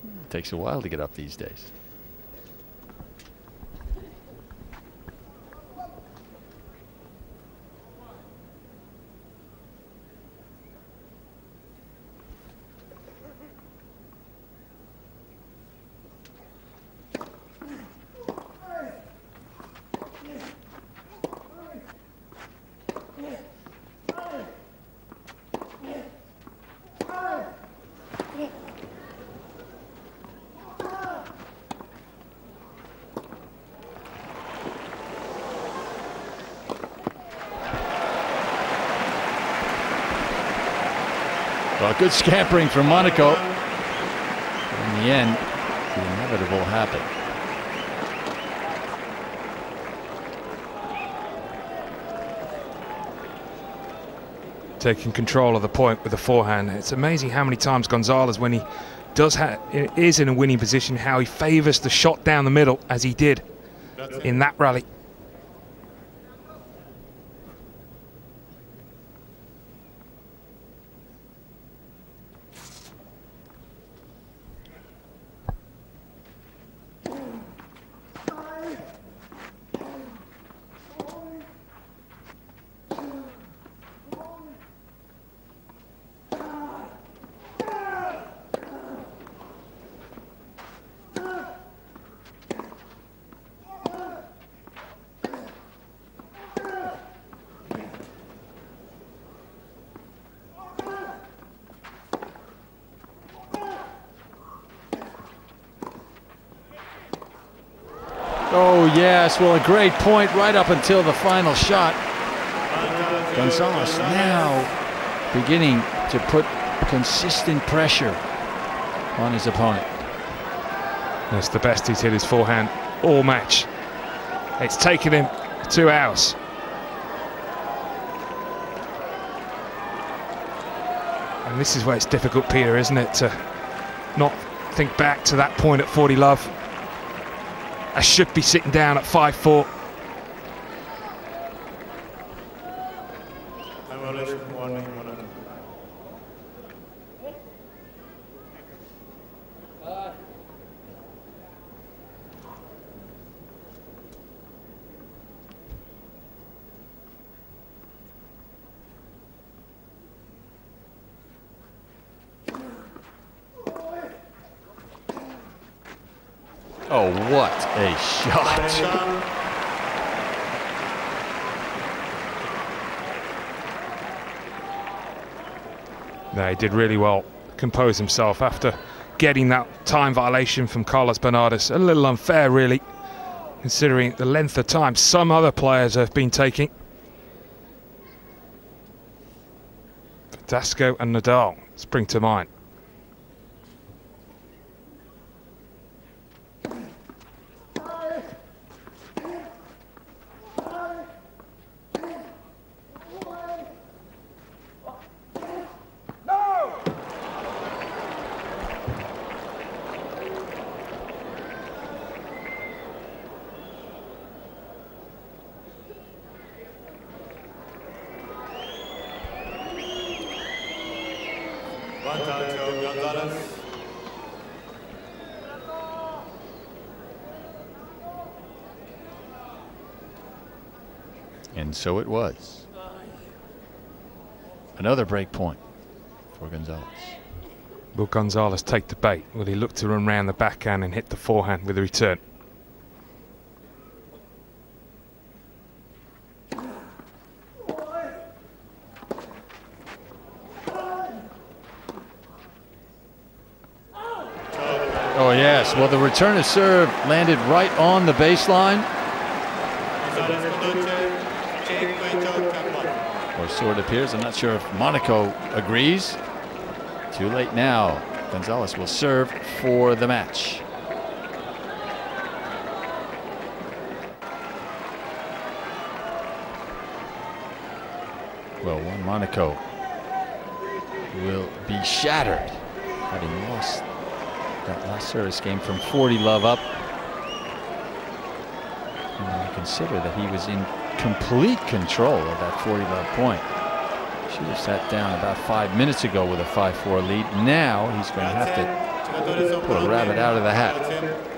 It takes a while to get up these days. Well, good scampering from Monaco. In the end, the inevitable happened. Taking control of the point with the forehand. It's amazing how many times Gonzalez, when he is in a winning position, how he favours the shot down the middle, as he did in that rally. Oh, yes. Well, a great point right up until the final shot. Gonzalez now beginning to put consistent pressure on his opponent. That's the best he's hit his forehand all match. It's taken him 2 hours. And this is where it's difficult, Peter, isn't it, to not think back to that point at 40 love. I should be sitting down at 5-4. Oh, what a shot. No, he did really well, compose himself after getting that time violation from Carlos Bernardes. A little unfair, really, considering the length of time some other players have been taking. Dasco and Nadal spring to mind. And so it was. Another break point for Gonzalez. Will Gonzalez take the bait? Will he look to run round the backhand and hit the forehand with a return? Oh, yes. Well, the return of serve landed right on the baseline. Or so it appears. I'm not sure if Monaco agrees. Too late now. Gonzalez will serve for the match. Well, one Monaco will be shattered, having lost that last service game from 40 love up. And when you consider that he was in complete control of that 40 love point. Should have sat down about 5 minutes ago with a 5-4 lead. Now he's going to have to pull a rabbit out of the hat.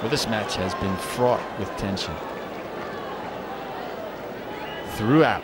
Well, this match has been fraught with tension throughout.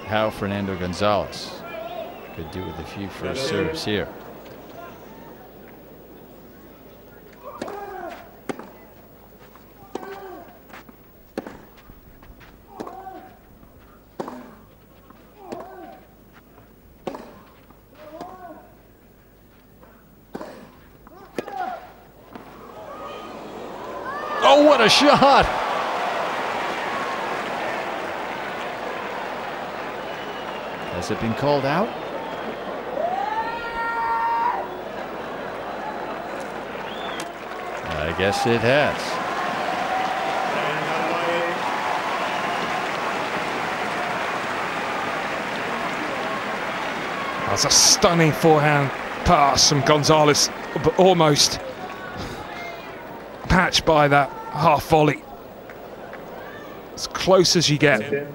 How Fernando Gonzalez could do with a few first serves here. Oh, what a shot! Has it been called out? I guess it has. That's a stunning forehand pass from Gonzalez, but almost patched by that half volley. As close as you get.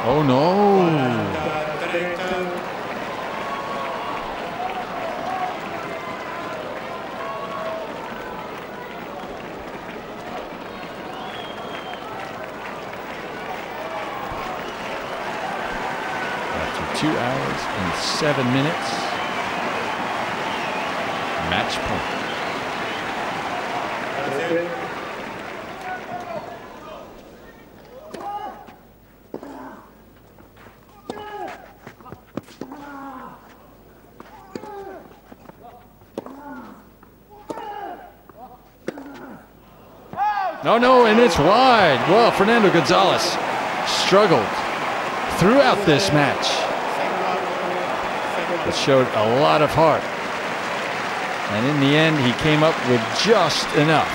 Oh no! After 2 hours and 7 minutes, match point. No, and it's wide. Well, Fernando Gonzalez struggled throughout this match, but showed a lot of heart. And in the end, he came up with just enough.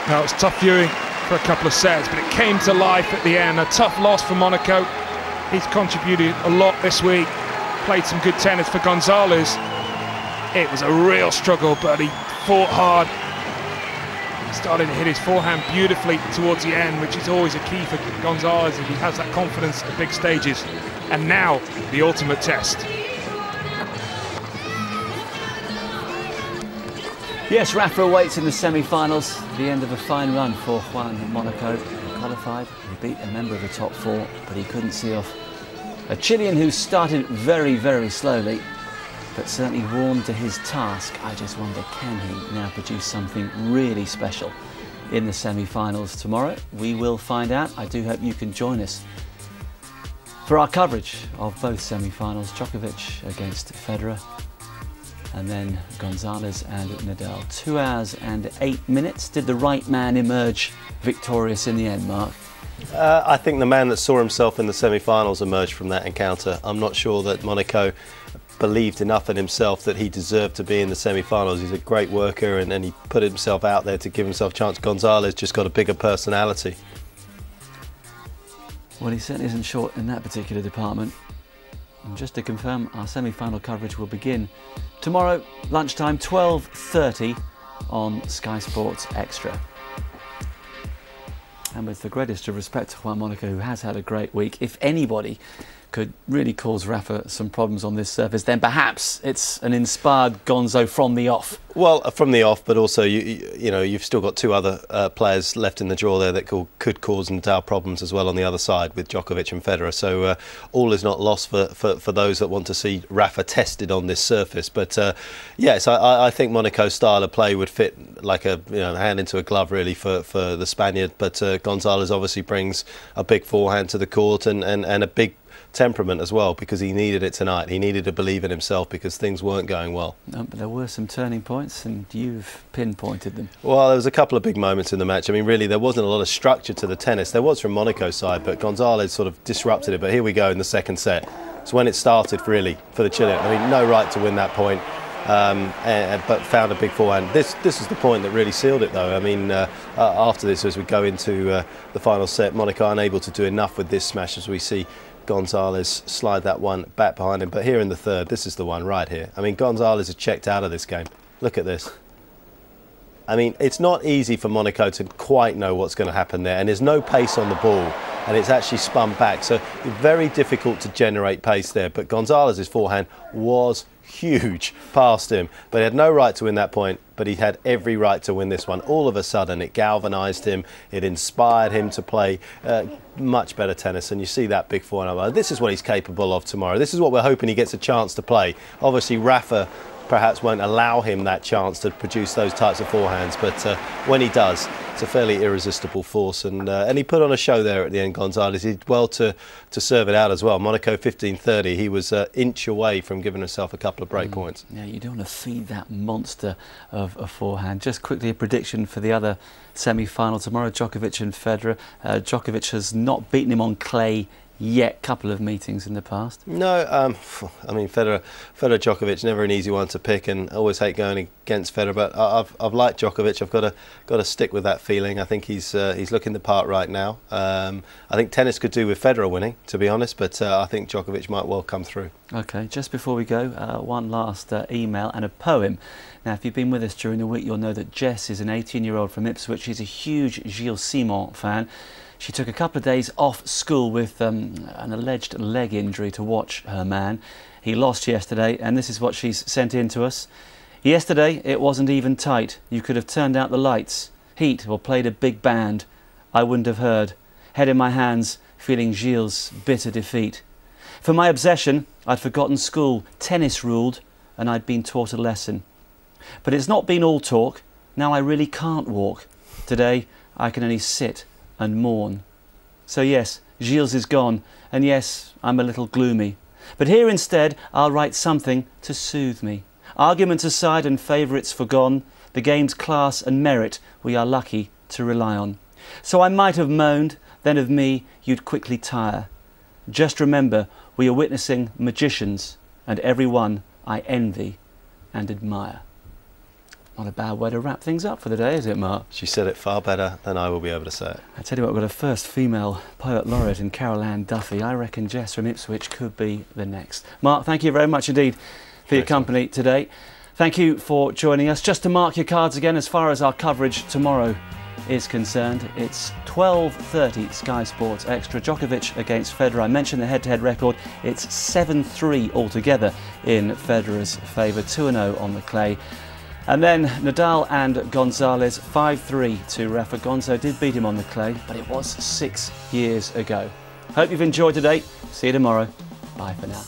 Now, it was tough viewing for a couple of sets, but it came to life at the end. A tough loss for Monaco. He's contributed a lot this week. Played some good tennis for Gonzalez. It was a real struggle, but he fought hard. Started to hit his forehand beautifully towards the end, which is always a key for Gonzalez if he has that confidence at big stages. And now, the ultimate test. Yes, Rafa awaits in the semi-finals. The end of a fine run for Juan Monaco. He qualified, he beat a member of the top four, but he couldn't see off a Chilean who started very, very slowly. but certainly warmed to his task. I just wonder, can he now produce something really special in the semi-finals tomorrow? We will find out. I do hope you can join us for our coverage of both semi-finals, Djokovic against Federer, and then Gonzalez and Nadal. 2 hours and 8 minutes. Did the right man emerge victorious in the end, Mark? I think the man that saw himself in the semi-finals emerged from that encounter. I'm not sure that Monaco believed enough in himself that he deserved to be in the semi-finals. He's a great worker, and he put himself out there to give himself a chance. Gonzalez just got a bigger personality. Well, he certainly isn't short in that particular department. And just to confirm, our semi-final coverage will begin tomorrow lunchtime, 12:30 on Sky Sports Extra. And with the greatest of respect to Juan Monaco, who has had a great week, if anybody could really cause Rafa some problems on this surface, then perhaps it's an inspired Gonzo from the off. Well, from the off, but also you know, you've still got 2 other players left in the draw there that could cause Nadal problems as well on the other side with Djokovic and Federer. So all is not lost for those that want to see Rafa tested on this surface. But yes, I think Monaco's style of play would fit like a hand into a glove really for the Spaniard. But Gonzalez obviously brings a big forehand to the court and a big temperament as well, because he needed it tonight. He needed to believe in himself because things weren't going well. No, but there were some turning points and you've pinpointed them. Well, there was a couple of big moments in the match. I mean, really, there wasn't a lot of structure to the tennis. There was from Monaco's side, but Gonzalez sort of disrupted it. But here we go in the second set. It's when it started really for the Chilean. I mean, no right to win that point, but found a big forehand. This is the point that really sealed it, though. I mean, after this, as we go into the final set, Monaco unable to do enough with this smash, as we see Gonzalez slide that one back behind him. But here in the third, this is the one right here. I mean, Gonzalez is checked out of this game. Look at this. I mean, it's not easy for Monaco to quite know what's going to happen there, and there's no pace on the ball, and it's actually spun back, so very difficult to generate pace there. But Gonzalez's forehand was huge past him, but he had no right to win that point, but he had every right to win this one. All of a sudden it galvanised him, it inspired him to play much better tennis, and you see that big forehand. This is what he's capable of tomorrow. This is what we're hoping he gets a chance to play. Obviously Rafa perhaps won't allow him that chance to produce those types of forehands, but when he does, it's a fairly irresistible force, and he put on a show there at the end. Gonzalez did well to serve it out as well. Monaco 15-30, he was an inch away from giving himself a couple of break points. Yeah, you don't want to feed that monster of a forehand. Just quickly, a prediction for the other semi-final tomorrow, Djokovic and Federer. Djokovic has not beaten him on clay yet. Couple of meetings in the past. No, I mean Federer Djokovic, never an easy one to pick, and I always hate going against Federer. But I've liked Djokovic. I've got to stick with that feeling. I think he's looking the part right now. I think tennis could do with Federer winning, to be honest, but I think Djokovic might well come through. Okay, just before we go, one last email and a poem. Now, if you've been with us during the week, you'll know that Jess is an 18-year-old from Ipswich. She's a huge Gilles Simon fan. She took a couple of days off school with an alleged leg injury to watch her man. He lost yesterday, and this is what she's sent in to us. Yesterday, it wasn't even tight. You could have turned out the lights, heat, or played a big band. I wouldn't have heard. Head in my hands, feeling Gilles' bitter defeat. For my obsession, I'd forgotten school. Tennis ruled, and I'd been taught a lesson. But it's not been all talk. Now I really can't walk. Today, I can only sit and mourn. So yes, Gilles is gone, and yes, I'm a little gloomy. But here instead, I'll write something to soothe me. Arguments aside and favourites forgone, the game's class and merit we are lucky to rely on. So I might have moaned, then of me you'd quickly tire. Just remember, we are witnessing magicians, and every one I envy and admire. Not a bad way to wrap things up for the day, is it, Mark? She said it far better than I will be able to say it. I tell you what, we've got a first female poet laureate in Carol Ann Duffy. I reckon Jess from Ipswich could be the next. Mark, thank you very much indeed for your company today. Thank you for joining us. Just to mark your cards again, as far as our coverage tomorrow is concerned, it's 12:30 Sky Sports Extra. Djokovic against Federer. I mentioned the head-to-head record. It's 7-3 altogether in Federer's favour, 2-0 on the clay. And then Nadal and Gonzalez, 5-3 to Rafa. Gonzo did beat him on the clay, but it was 6 years ago. Hope you've enjoyed today. See you tomorrow. Bye for now.